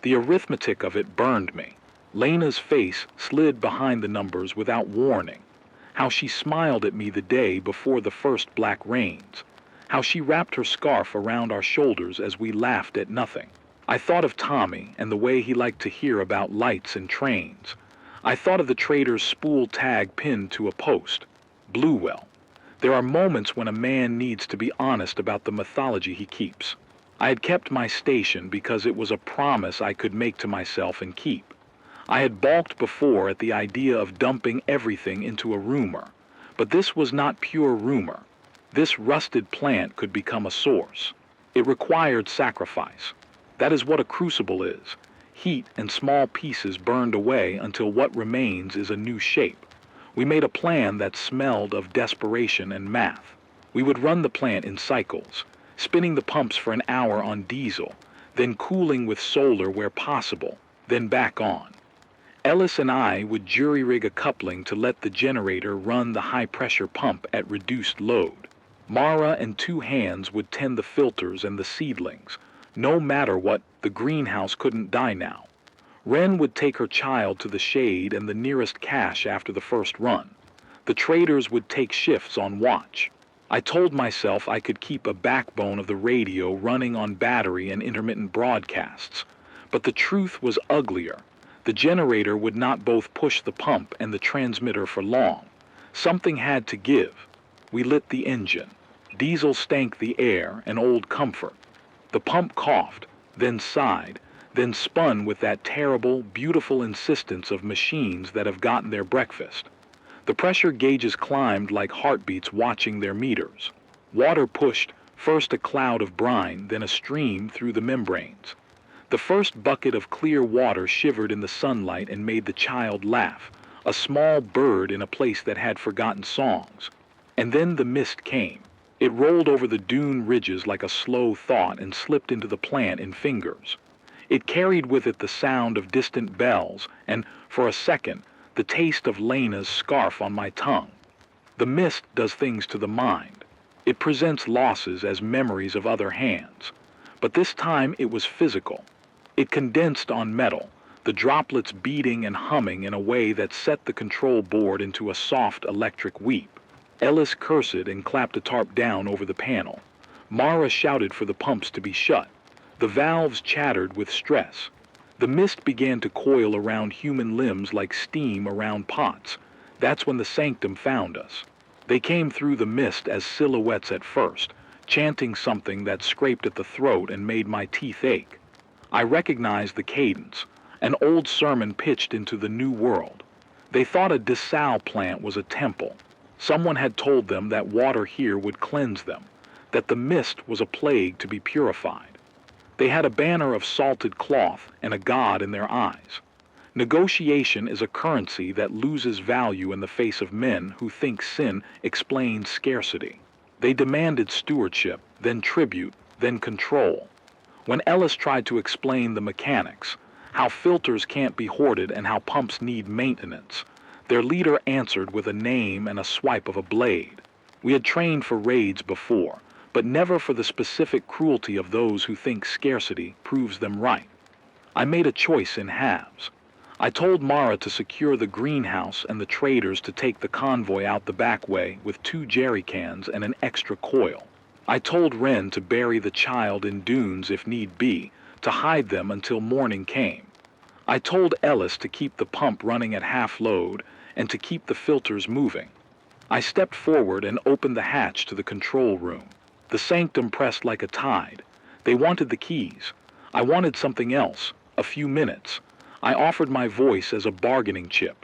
The arithmetic of it burned me. Lena's face slid behind the numbers without warning. How she smiled at me the day before the first black rains. How she wrapped her scarf around our shoulders as we laughed at nothing. I thought of Tommy and the way he liked to hear about lights and trains. I thought of the trader's spool tag pinned to a post. Bluewell. There are moments when a man needs to be honest about the mythology he keeps. I had kept my station because it was a promise I could make to myself and keep. I had balked before at the idea of dumping everything into a rumor, but this was not pure rumor. This rusted plant could become a source. It required sacrifice. That is what a crucible is. Heat and small pieces burned away until what remains is a new shape. We made a plan that smelled of desperation and math. We would run the plant in cycles, spinning the pumps for an hour on diesel, then cooling with solar where possible, then back on. Ellis and I would jury-rig a coupling to let the generator run the high-pressure pump at reduced load. Mara and two hands would tend the filters and the seedlings. No matter what, the greenhouse couldn't die now. Wren would take her child to the shade and the nearest cache after the first run. The traders would take shifts on watch. I told myself I could keep a backbone of the radio running on battery and intermittent broadcasts. But the truth was uglier. The generator would not both push the pump and the transmitter for long. Something had to give. We lit the engine. Diesel stank the air, an old comfort. The pump coughed, then sighed, then spun with that terrible, beautiful insistence of machines that have gotten their breakfast. The pressure gauges climbed like heartbeats watching their meters. Water pushed, first a cloud of brine, then a stream through the membranes. The first bucket of clear water shivered in the sunlight and made the child laugh, a small bird in a place that had forgotten songs. And then the mist came. It rolled over the dune ridges like a slow thought and slipped into the plant in fingers. It carried with it the sound of distant bells and, for a second, the taste of Lena's scarf on my tongue. The mist does things to the mind. It presents losses as memories of other hands. But this time it was physical. It condensed on metal, the droplets beating and humming in a way that set the control board into a soft electric weep. Ellis cursed and clapped a tarp down over the panel. Mara shouted for the pumps to be shut. The valves chattered with stress. The mist began to coil around human limbs like steam around pots. That's when the sanctum found us. They came through the mist as silhouettes at first, chanting something that scraped at the throat and made my teeth ache. I recognized the cadence, an old sermon pitched into the new world. They thought a desal plant was a temple. Someone had told them that water here would cleanse them, that the mist was a plague to be purified. They had a banner of salted cloth and a god in their eyes. Negotiation is a currency that loses value in the face of men who think sin explains scarcity. They demanded stewardship, then tribute, then control. When Ellis tried to explain the mechanics, how filters can't be hoarded and how pumps need maintenance, their leader answered with a name and a swipe of a blade. We had trained for raids before, but never for the specific cruelty of those who think scarcity proves them right. I made a choice in halves. I told Mara to secure the greenhouse and the traders to take the convoy out the back way with 2 jerry cans and an extra coil. I told Wren to bury the child in dunes if need be, to hide them until morning came. I told Ellis to keep the pump running at half load and to keep the filters moving. I stepped forward and opened the hatch to the control room. The sanctum pressed like a tide. They wanted the keys. I wanted something else, a few minutes. I offered my voice as a bargaining chip.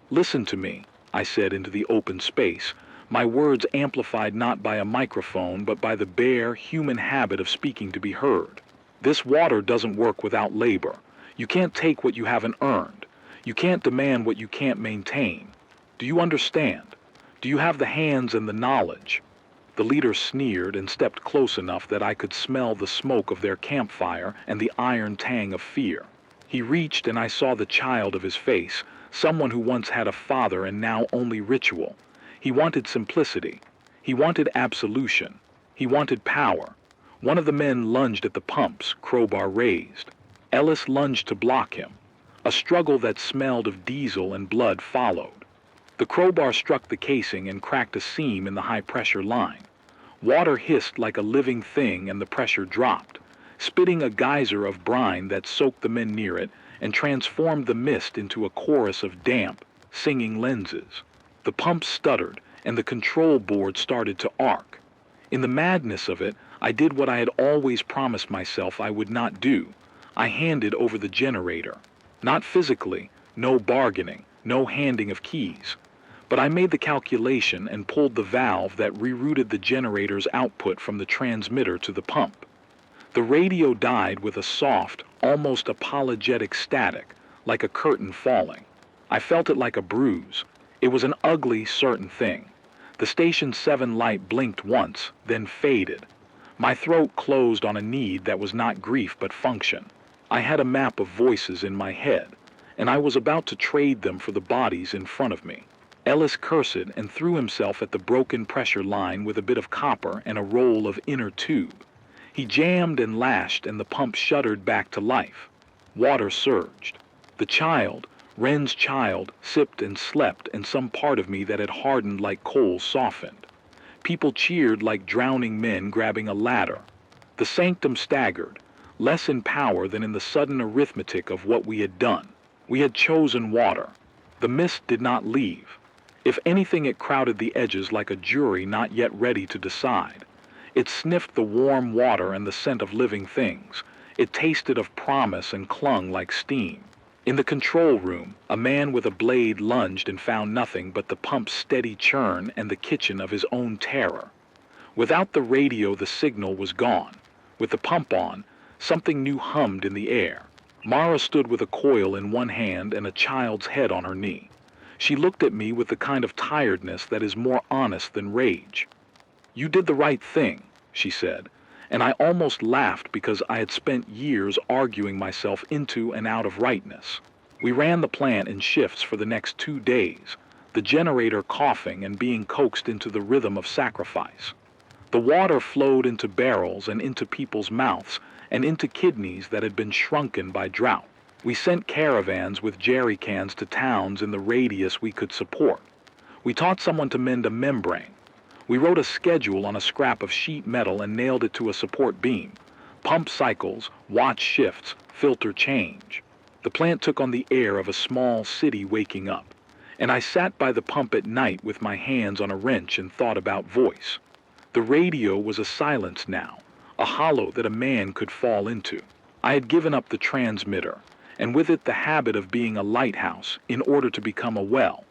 "Listen to me," I said into the open space, my words amplified not by a microphone but by the bare, human habit of speaking to be heard. "This water doesn't work without labor. You can't take what you haven't earned. You can't demand what you can't maintain. Do you understand? Do you have the hands and the knowledge?" The leader sneered and stepped close enough that I could smell the smoke of their campfire and the iron tang of fear. He reached and I saw the child of his face, someone who once had a father and now only ritual. He wanted simplicity. He wanted absolution. He wanted power. One of the men lunged at the pumps, crowbar raised. Ellis lunged to block him. A struggle that smelled of diesel and blood followed. The crowbar struck the casing and cracked a seam in the high-pressure line. Water hissed like a living thing and the pressure dropped, spitting a geyser of brine that soaked the men near it and transformed the mist into a chorus of damp, singing lenses. The pump stuttered and the control board started to arc. In the madness of it, I did what I had always promised myself I would not do. I handed over the generator. Not physically, no bargaining, no handing of keys. But I made the calculation and pulled the valve that rerouted the generator's output from the transmitter to the pump. The radio died with a soft, almost apologetic static, like a curtain falling. I felt it like a bruise. It was an ugly, certain thing. The station 7 light blinked once, then faded. My throat closed on a need that was not grief but function. I had a map of voices in my head, and I was about to trade them for the bodies in front of me. Ellis cursed and threw himself at the broken pressure line with a bit of copper and a roll of inner tube. He jammed and lashed, and the pump shuddered back to life. Water surged. The child, Wren's child, sipped and slept, and some part of me that had hardened like coal softened. People cheered like drowning men grabbing a ladder. The sanctum staggered, less in power than in the sudden arithmetic of what we had done. We had chosen water. The mist did not leave. If anything, it crowded the edges like a jury not yet ready to decide. It sniffed the warm water and the scent of living things. It tasted of promise and clung like steam. In the control room, a man with a blade lunged and found nothing but the pump's steady churn and the kitchen of his own terror. Without the radio, the signal was gone. With the pump on, something new hummed in the air. Mara stood with a coil in one hand and a child's head on her knee. She looked at me with the kind of tiredness that is more honest than rage. "You did the right thing," she said, and I almost laughed because I had spent years arguing myself into and out of rightness. We ran the plant in shifts for the next 2 days, the generator coughing and being coaxed into the rhythm of sacrifice. The water flowed into barrels and into people's mouths and into kidneys that had been shrunken by drought. We sent caravans with jerry cans to towns in the radius we could support. We taught someone to mend a membrane. We wrote a schedule on a scrap of sheet metal and nailed it to a support beam. Pump cycles, watch shifts, filter change. The plant took on the air of a small city waking up, and I sat by the pump at night with my hands on a wrench and thought about voice. The radio was a silence now, a hollow that a man could fall into. I had given up the transmitter, and with it the habit of being a lighthouse in order to become a well.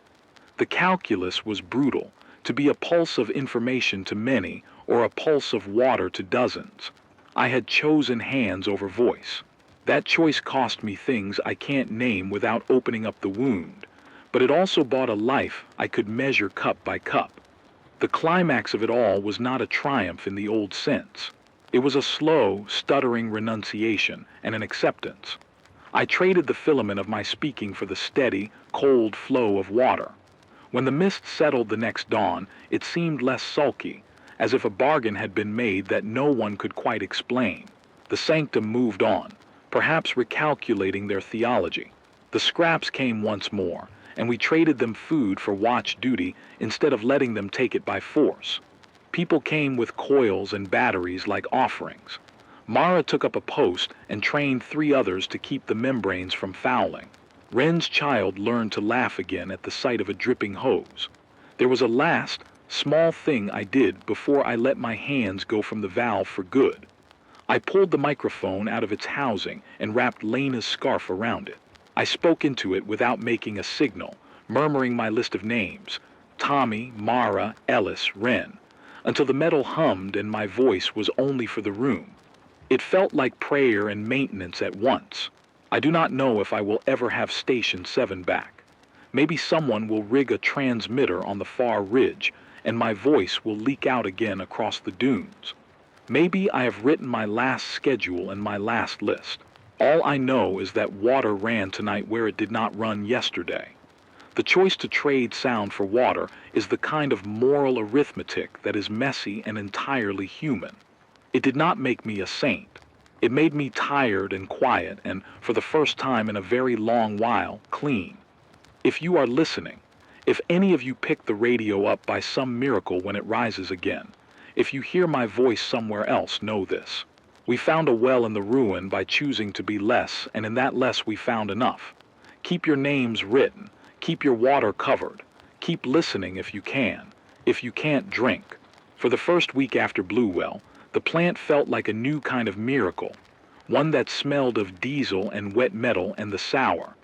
The calculus was brutal, to be a pulse of information to many or a pulse of water to dozens. I had chosen hands over voice. That choice cost me things I can't name without opening up the wound, but it also bought a life I could measure cup by cup. The climax of it all was not a triumph in the old sense. It was a slow, stuttering renunciation and an acceptance. I traded the filament of my speaking for the steady, cold flow of water. When the mist settled the next dawn, it seemed less sulky, as if a bargain had been made that no one could quite explain. The sanctum moved on, perhaps recalculating their theology. The scraps came once more, and we traded them food for watch duty instead of letting them take it by force. People came with coils and batteries like offerings. Mara took up a post and trained 3 others to keep the membranes from fouling. Wren's child learned to laugh again at the sight of a dripping hose. There was a last, small thing I did before I let my hands go from the valve for good. I pulled the microphone out of its housing and wrapped Lena's scarf around it. I spoke into it without making a signal, murmuring my list of names: Tommy, Mara, Ellis, Wren, until the metal hummed and my voice was only for the room. It felt like prayer and maintenance at once. I do not know if I will ever have Station 7 back. Maybe someone will rig a transmitter on the far ridge, and my voice will leak out again across the dunes. Maybe I have written my last schedule and my last list. All I know is that water ran tonight where it did not run yesterday. The choice to trade sound for water is the kind of moral arithmetic that is messy and entirely human. It did not make me a saint. It made me tired and quiet and, for the first time in a very long while, clean. If you are listening, if any of you pick the radio up by some miracle when it rises again, if you hear my voice somewhere else, know this. We found a well in the ruin by choosing to be less, and in that less we found enough. Keep your names written. Keep your water covered. Keep listening if you can. If you can't, drink. For the first week after Bluewell, the plant felt like a new kind of miracle, one that smelled of diesel and wet metal and the sour,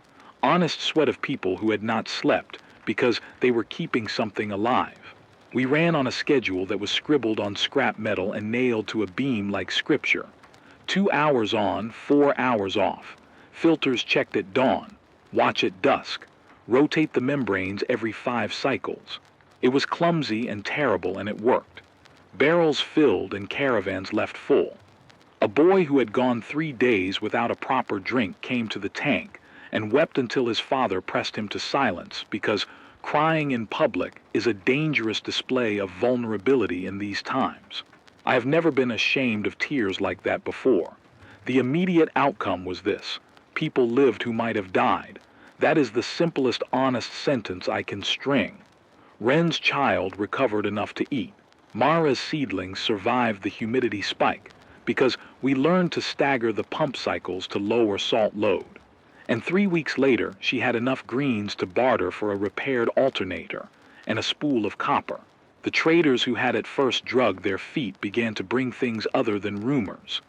honest sweat of people who had not slept because they were keeping something alive. We ran on a schedule that was scribbled on scrap metal and nailed to a beam like scripture. 2 hours on, 4 hours off. Filters checked at dawn. Watch at dusk. Rotate the membranes every 5 cycles. It was clumsy and terrible, and it worked. Barrels filled and caravans left full. A boy who had gone 3 days without a proper drink came to the tank, and wept until his father pressed him to silence because crying in public is a dangerous display of vulnerability in these times. I have never been ashamed of tears like that before. The immediate outcome was this: people lived who might have died. That is the simplest honest sentence I can string. Wren's child recovered enough to eat. Mara's seedlings survived the humidity spike because we learned to stagger the pump cycles to lower salt load. And 3 weeks later, she had enough greens to barter for a repaired alternator and a spool of copper. The traders who had at first drugged their feet began to bring things other than rumors.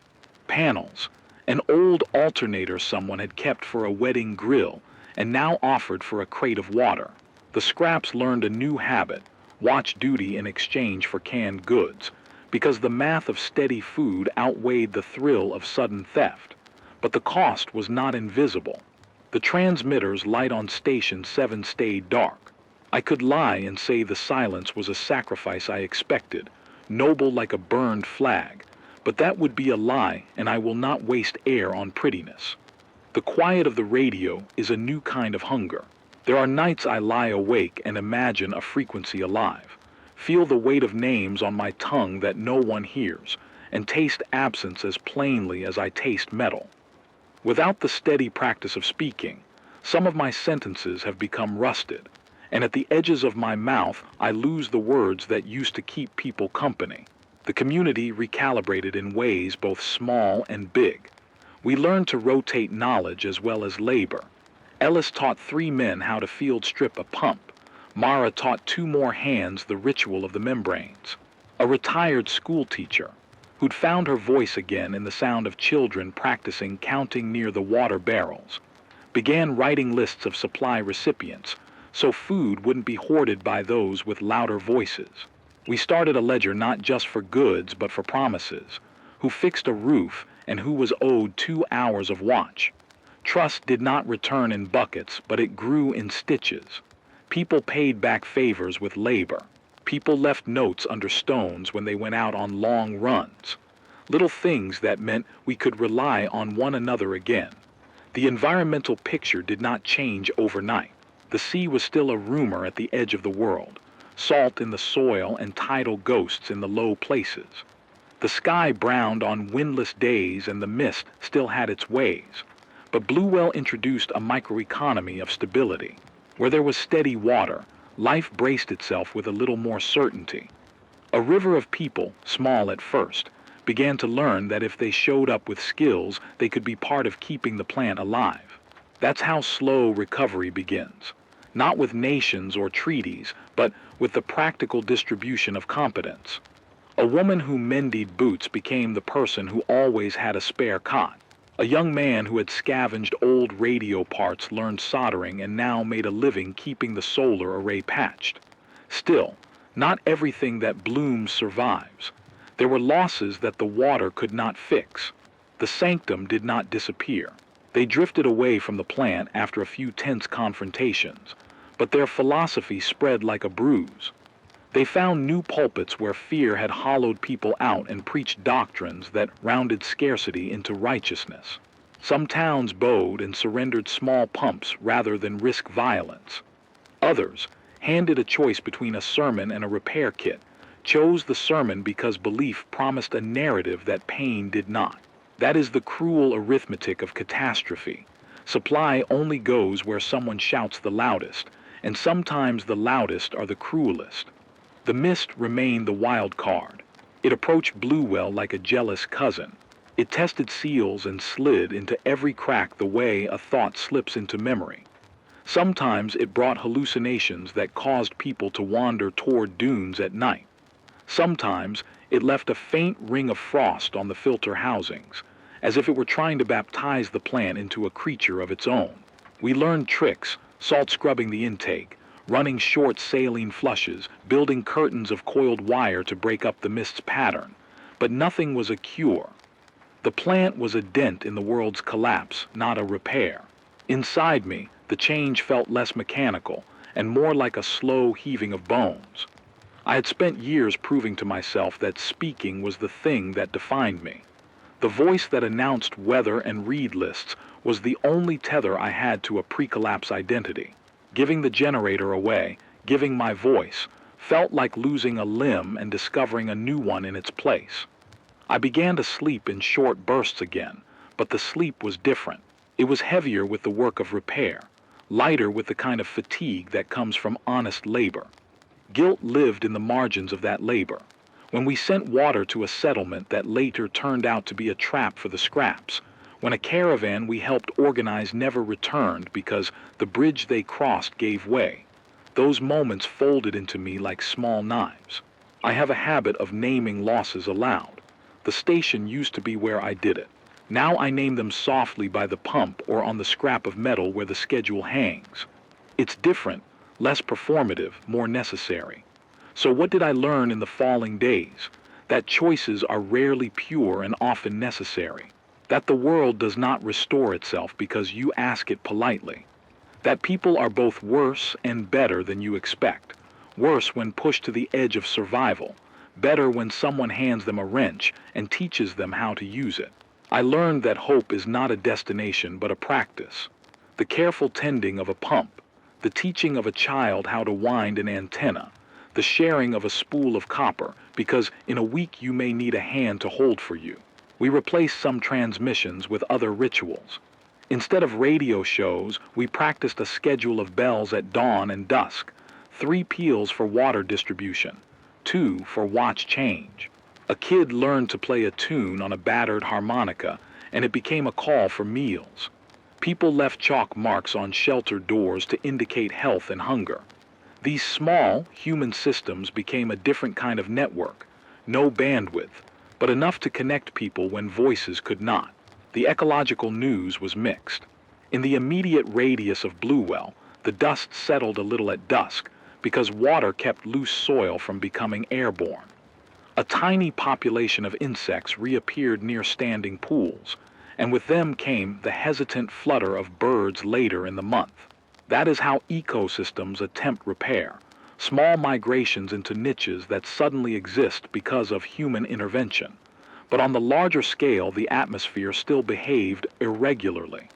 Panels, an old alternator someone had kept for a wedding grill and now offered for a crate of water. The scraps learned a new habit: watch duty in exchange for canned goods, because the math of steady food outweighed the thrill of sudden theft. But the cost was not invisible. The transmitter's light on Station 7 stayed dark. I could lie and say the silence was a sacrifice I expected, noble like a burned flag, but that would be a lie, and I will not waste air on prettiness. The quiet of the radio is a new kind of hunger. There are nights I lie awake and imagine a frequency alive, feel the weight of names on my tongue that no one hears, and taste absence as plainly as I taste metal. Without the steady practice of speaking, some of my sentences have become rusted, and at the edges of my mouth I lose the words that used to keep people company. The community recalibrated in ways both small and big. We learned to rotate knowledge as well as labor. Ellis taught 3 men how to field strip a pump. Mara taught 2 more hands the ritual of the membranes. A retired school teacher, who'd found her voice again in the sound of children practicing counting near the water barrels, began writing lists of supply recipients so food wouldn't be hoarded by those with louder voices. We started a ledger not just for goods but for promises: who fixed a roof and who was owed 2 hours of watch. Trust did not return in buckets, but it grew in stitches. People paid back favors with labor. People left notes under stones when they went out on long runs. Little things that meant we could rely on one another again. The environmental picture did not change overnight. The sea was still a rumor at the edge of the world, salt in the soil and tidal ghosts in the low places. The sky browned on windless days and the mist still had its ways. But Bluewell introduced a microeconomy of stability. Where there was steady water, life braced itself with a little more certainty. A river of people, small at first, began to learn that if they showed up with skills, they could be part of keeping the plant alive. That's how slow recovery begins. Not with nations or treaties, but with the practical distribution of competence. A woman who mended boots became the person who always had a spare cot. A young man who had scavenged old radio parts learned soldering and now made a living keeping the solar array patched. Still, not everything that blooms survives. There were losses that the water could not fix. The sanctum did not disappear. They drifted away from the plant after a few tense confrontations, but their philosophy spread like a bruise. They found new pulpits where fear had hollowed people out and preached doctrines that rounded scarcity into righteousness. Some towns bowed and surrendered small pumps rather than risk violence. Others, handed a choice between a sermon and a repair kit, chose the sermon because belief promised a narrative that pain did not. That is the cruel arithmetic of catastrophe. Supply only goes where someone shouts the loudest, and sometimes the loudest are the cruelest. The mist remained the wild card. It approached Bluewell like a jealous cousin. It tested seals and slid into every crack the way a thought slips into memory. Sometimes it brought hallucinations that caused people to wander toward dunes at night. Sometimes it left a faint ring of frost on the filter housings, as if it were trying to baptize the plant into a creature of its own. We learned tricks: salt scrubbing the intake, running short saline flushes, building curtains of coiled wire to break up the mist's pattern. But nothing was a cure. The plant was a dent in the world's collapse, not a repair. Inside me, the change felt less mechanical and more like a slow heaving of bones. I had spent years proving to myself that speaking was the thing that defined me. The voice that announced weather and read lists was the only tether I had to a pre-collapse identity. Giving the generator away, giving my voice, felt like losing a limb and discovering a new one in its place. I began to sleep in short bursts again, but the sleep was different. It was heavier with the work of repair, lighter with the kind of fatigue that comes from honest labor. Guilt lived in the margins of that labor. When we sent water to a settlement that later turned out to be a trap for the scraps, when a caravan we helped organize never returned because the bridge they crossed gave way, those moments folded into me like small knives. I have a habit of naming losses aloud. The station used to be where I did it. Now I name them softly by the pump or on the scrap of metal where the schedule hangs. It's different, less performative, more necessary. So what did I learn in the falling days? That choices are rarely pure and often necessary. That the world does not restore itself because you ask it politely. That people are both worse and better than you expect. Worse when pushed to the edge of survival. Better when someone hands them a wrench and teaches them how to use it. I learned that hope is not a destination but a practice. The careful tending of a pump, the teaching of a child how to wind an antenna, the sharing of a spool of copper, because in a week you may need a hand to hold for you. We replaced some transmissions with other rituals. Instead of radio shows, we practiced a schedule of bells at dawn and dusk, 3 peals for water distribution, 2 for watch change. A kid learned to play a tune on a battered harmonica, and it became a call for meals. People left chalk marks on shelter doors to indicate health and hunger. These small, human systems became a different kind of network. No bandwidth, but enough to connect people when voices could not. The ecological news was mixed. In the immediate radius of Bluewell, the dust settled a little at dusk because water kept loose soil from becoming airborne. A tiny population of insects reappeared near standing pools, and with them came the hesitant flutter of birds later in the month. That is how ecosystems attempt repair, small migrations into niches that suddenly exist because of human intervention. But on the larger scale, the atmosphere still behaved irregularly.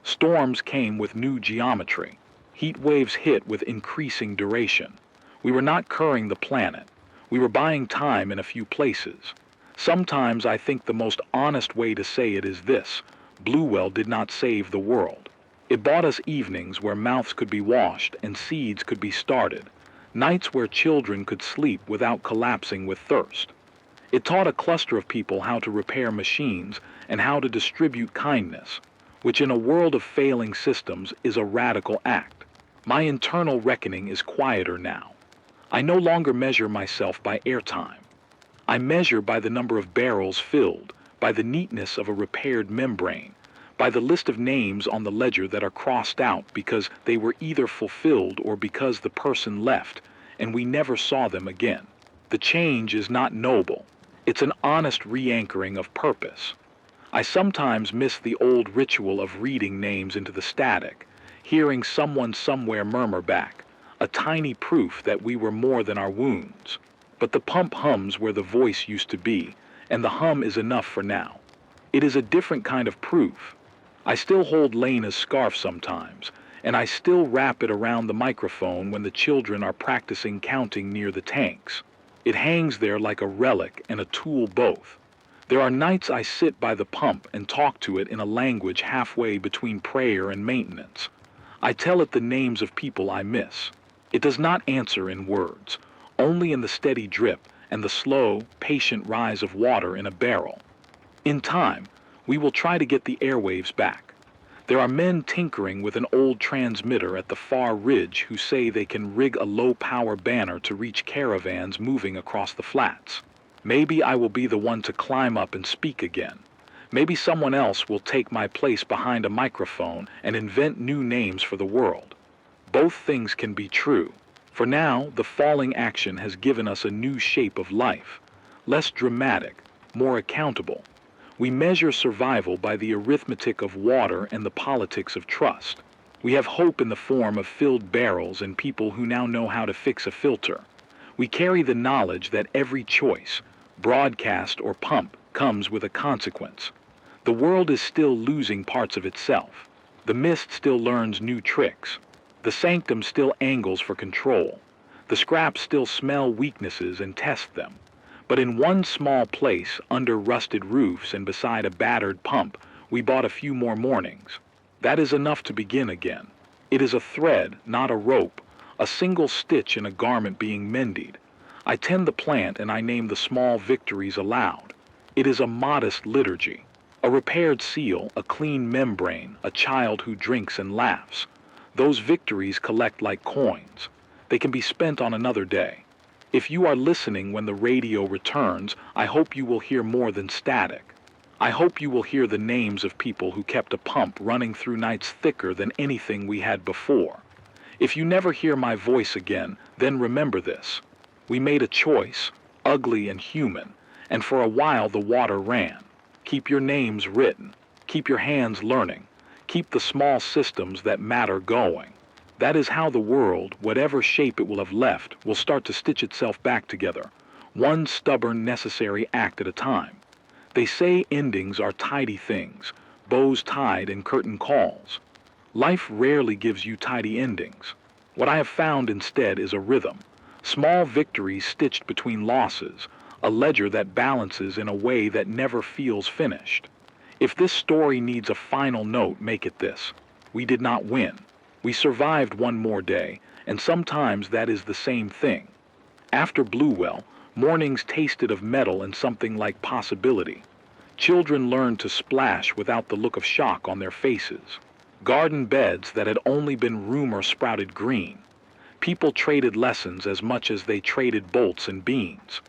Storms came with new geometry. Heat waves hit with increasing duration. We were not curing the planet. We were buying time in a few places. Sometimes I think the most honest way to say it is this: Bluewell did not save the world. It bought us evenings where mouths could be washed and seeds could be started, nights where children could sleep without collapsing with thirst. It taught a cluster of people how to repair machines and how to distribute kindness, which in a world of failing systems is a radical act. My internal reckoning is quieter now. I no longer measure myself by airtime. I measure by the number of barrels filled, by the neatness of a repaired membrane, by the list of names on the ledger that are crossed out because they were either fulfilled or because the person left and we never saw them again. The change is not noble. It's an honest re-anchoring of purpose. I sometimes miss the old ritual of reading names into the static, hearing someone somewhere murmur back, a tiny proof that we were more than our wounds. But the pump hums where the voice used to be, and the hum is enough for now. It is a different kind of proof. I still hold Lena's scarf sometimes, and I still wrap it around the microphone when the children are practicing counting near the tanks. It hangs there like a relic and a tool both. There are nights I sit by the pump and talk to it in a language halfway between prayer and maintenance. I tell it the names of people I miss. It does not answer in words, only in the steady drip and the slow, patient rise of water in a barrel. In time, we will try to get the airwaves back. There are men tinkering with an old transmitter at the far ridge who say they can rig a low-power banner to reach caravans moving across the flats. Maybe I will be the one to climb up and speak again. Maybe someone else will take my place behind a microphone and invent new names for the world. Both things can be true. For now, the falling action has given us a new shape of life, less dramatic, more accountable. We measure survival by the arithmetic of water and the politics of trust. We have hope in the form of filled barrels and people who now know how to fix a filter. We carry the knowledge that every choice, broadcast or pump, comes with a consequence. The world is still losing parts of itself. The mist still learns new tricks. The sanctum still angles for control. The scraps still smell weaknesses and test them. But in one small place, under rusted roofs and beside a battered pump, we bought a few more mornings. That is enough to begin again. It is a thread, not a rope, a single stitch in a garment being mended. I tend the plant and I name the small victories aloud. It is a modest liturgy. A repaired seal, a clean membrane, a child who drinks and laughs. Those victories collect like coins. They can be spent on another day. If you are listening when the radio returns, I hope you will hear more than static. I hope you will hear the names of people who kept a pump running through nights thicker than anything we had before. If you never hear my voice again, then remember this. We made a choice, ugly and human, and for a while the water ran. Keep your names written. Keep your hands learning. Keep the small systems that matter going. That is how the world, whatever shape it will have left, will start to stitch itself back together, one stubborn, necessary act at a time. They say endings are tidy things, bows tied and curtain calls. Life rarely gives you tidy endings. What I have found instead is a rhythm, small victories stitched between losses, a ledger that balances in a way that never feels finished. If this story needs a final note, make it this. We did not win. We survived one more day, and sometimes that is the same thing. After Bluewell, mornings tasted of metal and something like possibility. Children learned to splash without the look of shock on their faces. Garden beds that had only been rumor sprouted green. People traded lessons as much as they traded bolts and beans.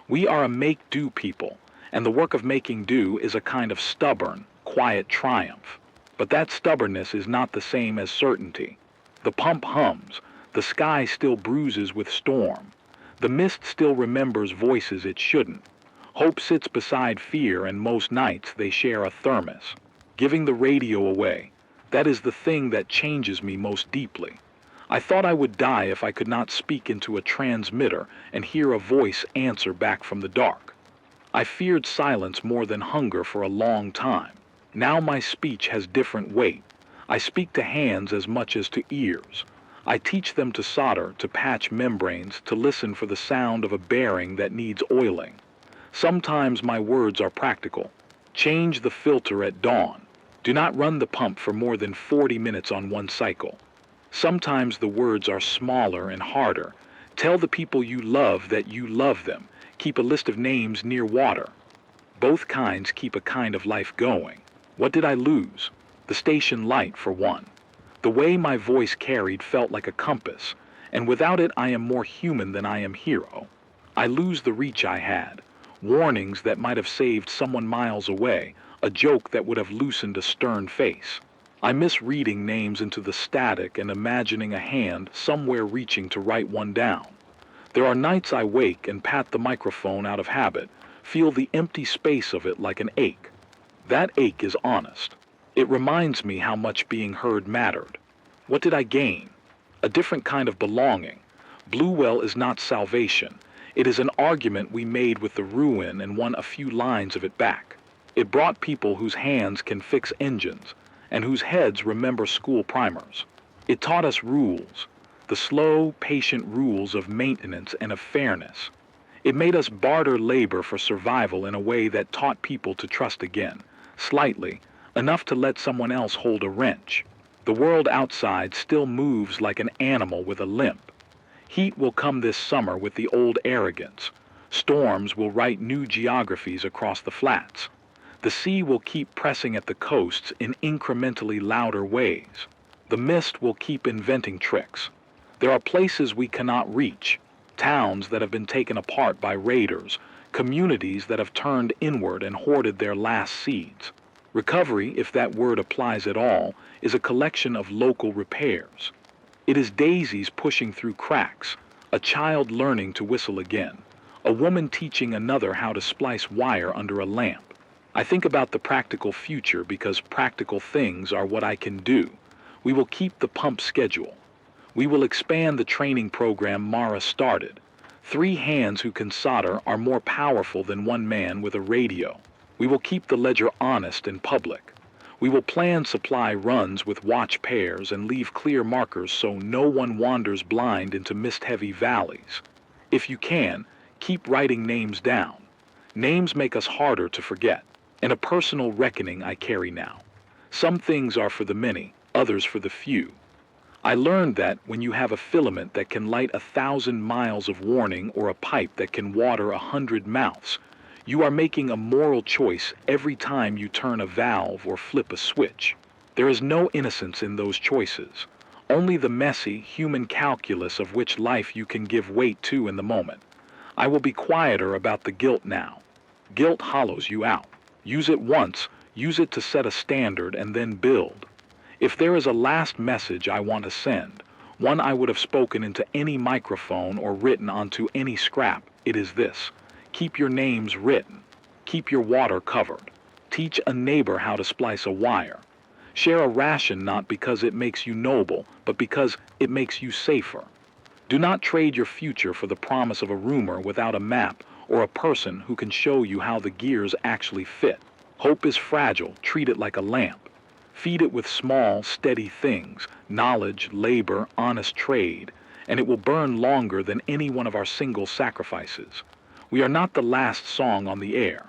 We are a make-do people, and the work of making do is a kind of stubborn, quiet triumph. But that stubbornness is not the same as certainty. The pump hums, the sky still bruises with storm. The mist still remembers voices it shouldn't. Hope sits beside fear, and most nights they share a thermos. Giving the radio away, that is the thing that changes me most deeply. I thought I would die if I could not speak into a transmitter and hear a voice answer back from the dark. I feared silence more than hunger for a long time. Now my speech has different weight. I speak to hands as much as to ears. I teach them to solder, to patch membranes, to listen for the sound of a bearing that needs oiling. Sometimes my words are practical. Change the filter at dawn. Do not run the pump for more than 40 minutes on one cycle. Sometimes the words are smaller and harder. Tell the people you love that you love them. Keep a list of names near water. Both kinds keep a kind of life going. What did I lose? The station light, for one. The way my voice carried felt like a compass, and without it I am more human than I am hero. I lose the reach I had. Warnings that might have saved someone miles away, a joke that would have loosened a stern face. I miss reading names into the static and imagining a hand somewhere reaching to write one down. There are nights I wake and pat the microphone out of habit, feel the empty space of it like an ache. That ache is honest. It reminds me how much being heard mattered. What did I gain? A different kind of belonging. Bluewell is not salvation. It is an argument we made with the ruin and won a few lines of it back. It brought people whose hands can fix engines, and whose heads remember school primers. It taught us rules, the slow, patient rules of maintenance and of fairness. It made us barter labor for survival in a way that taught people to trust again, slightly, enough to let someone else hold a wrench. The world outside still moves like an animal with a limp. Heat will come this summer with the old arrogance. Storms will write new geographies across the flats. The sea will keep pressing at the coasts in incrementally louder ways. The mist will keep inventing tricks. There are places we cannot reach, towns that have been taken apart by raiders, communities that have turned inward and hoarded their last seeds. Recovery, if that word applies at all, is a collection of local repairs. It is daisies pushing through cracks, a child learning to whistle again, a woman teaching another how to splice wire under a lamp. I think about the practical future because practical things are what I can do. We will keep the pump schedule. We will expand the training program Mara started. 3 hands who can solder are more powerful than 1 man with a radio. We will keep the ledger honest and public. We will plan supply runs with watch pairs and leave clear markers so no one wanders blind into mist-heavy valleys. If you can, keep writing names down. Names make us harder to forget, and a personal reckoning I carry now. Some things are for the many, others for the few. I learned that when you have a filament that can light 1,000 miles of warning or a pipe that can water 100 mouths, you are making a moral choice every time you turn a valve or flip a switch. There is no innocence in those choices, only the messy, human calculus of which life you can give weight to in the moment. I will be quieter about the guilt now. Guilt hollows you out. Use it once, use it to set a standard and then build. If there is a last message I want to send, one I would have spoken into any microphone or written onto any scrap, it is this. Keep your names written. Keep your water covered. Teach a neighbor how to splice a wire. Share a ration not because it makes you noble, but because it makes you safer. Do not trade your future for the promise of a rumor without a map or a person who can show you how the gears actually fit. Hope is fragile, treat it like a lamp. Feed it with small, steady things, knowledge, labor, honest trade, and it will burn longer than any one of our single sacrifices. We are not the last song on the air.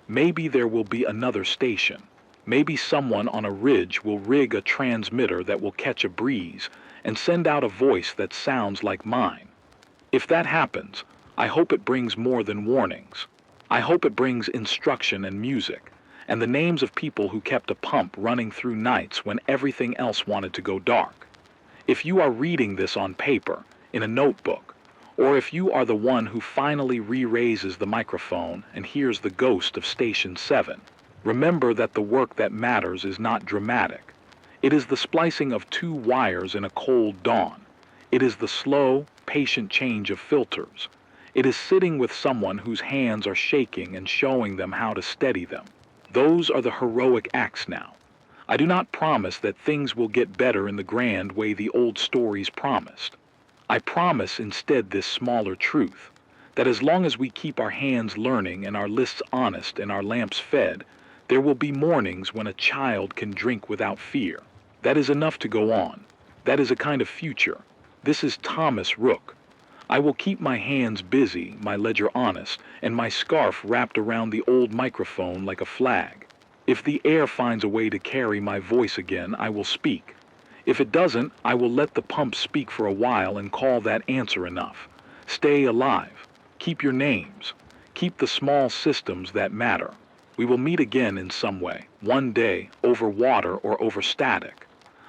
Maybe there will be another station. Maybe someone on a ridge will rig a transmitter that will catch a breeze and send out a voice that sounds like mine. If that happens, I hope it brings more than warnings. I hope it brings instruction and music, and the names of people who kept a pump running through nights when everything else wanted to go dark. If you are reading this on paper, in a notebook, or if you are the one who finally re-raises the microphone and hears the ghost of Station 7, remember that the work that matters is not dramatic. It is the splicing of 2 wires in a cold dawn. It is the slow, patient change of filters. It is sitting with someone whose hands are shaking and showing them how to steady them. Those are the heroic acts now. I do not promise that things will get better in the grand way the old stories promised. I promise instead this smaller truth, that as long as we keep our hands learning and our lists honest and our lamps fed, there will be mornings when a child can drink without fear. That is enough to go on. That is a kind of future. This is Thomas Rook. I will keep my hands busy, my ledger honest, and my scarf wrapped around the old microphone like a flag. If the air finds a way to carry my voice again, I will speak. If it doesn't, I will let the pump speak for a while and call that answer enough. Stay alive. Keep your names. Keep the small systems that matter. We will meet again in some way, one day, over water or over static.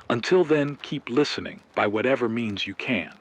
Until then, keep listening by whatever means you can.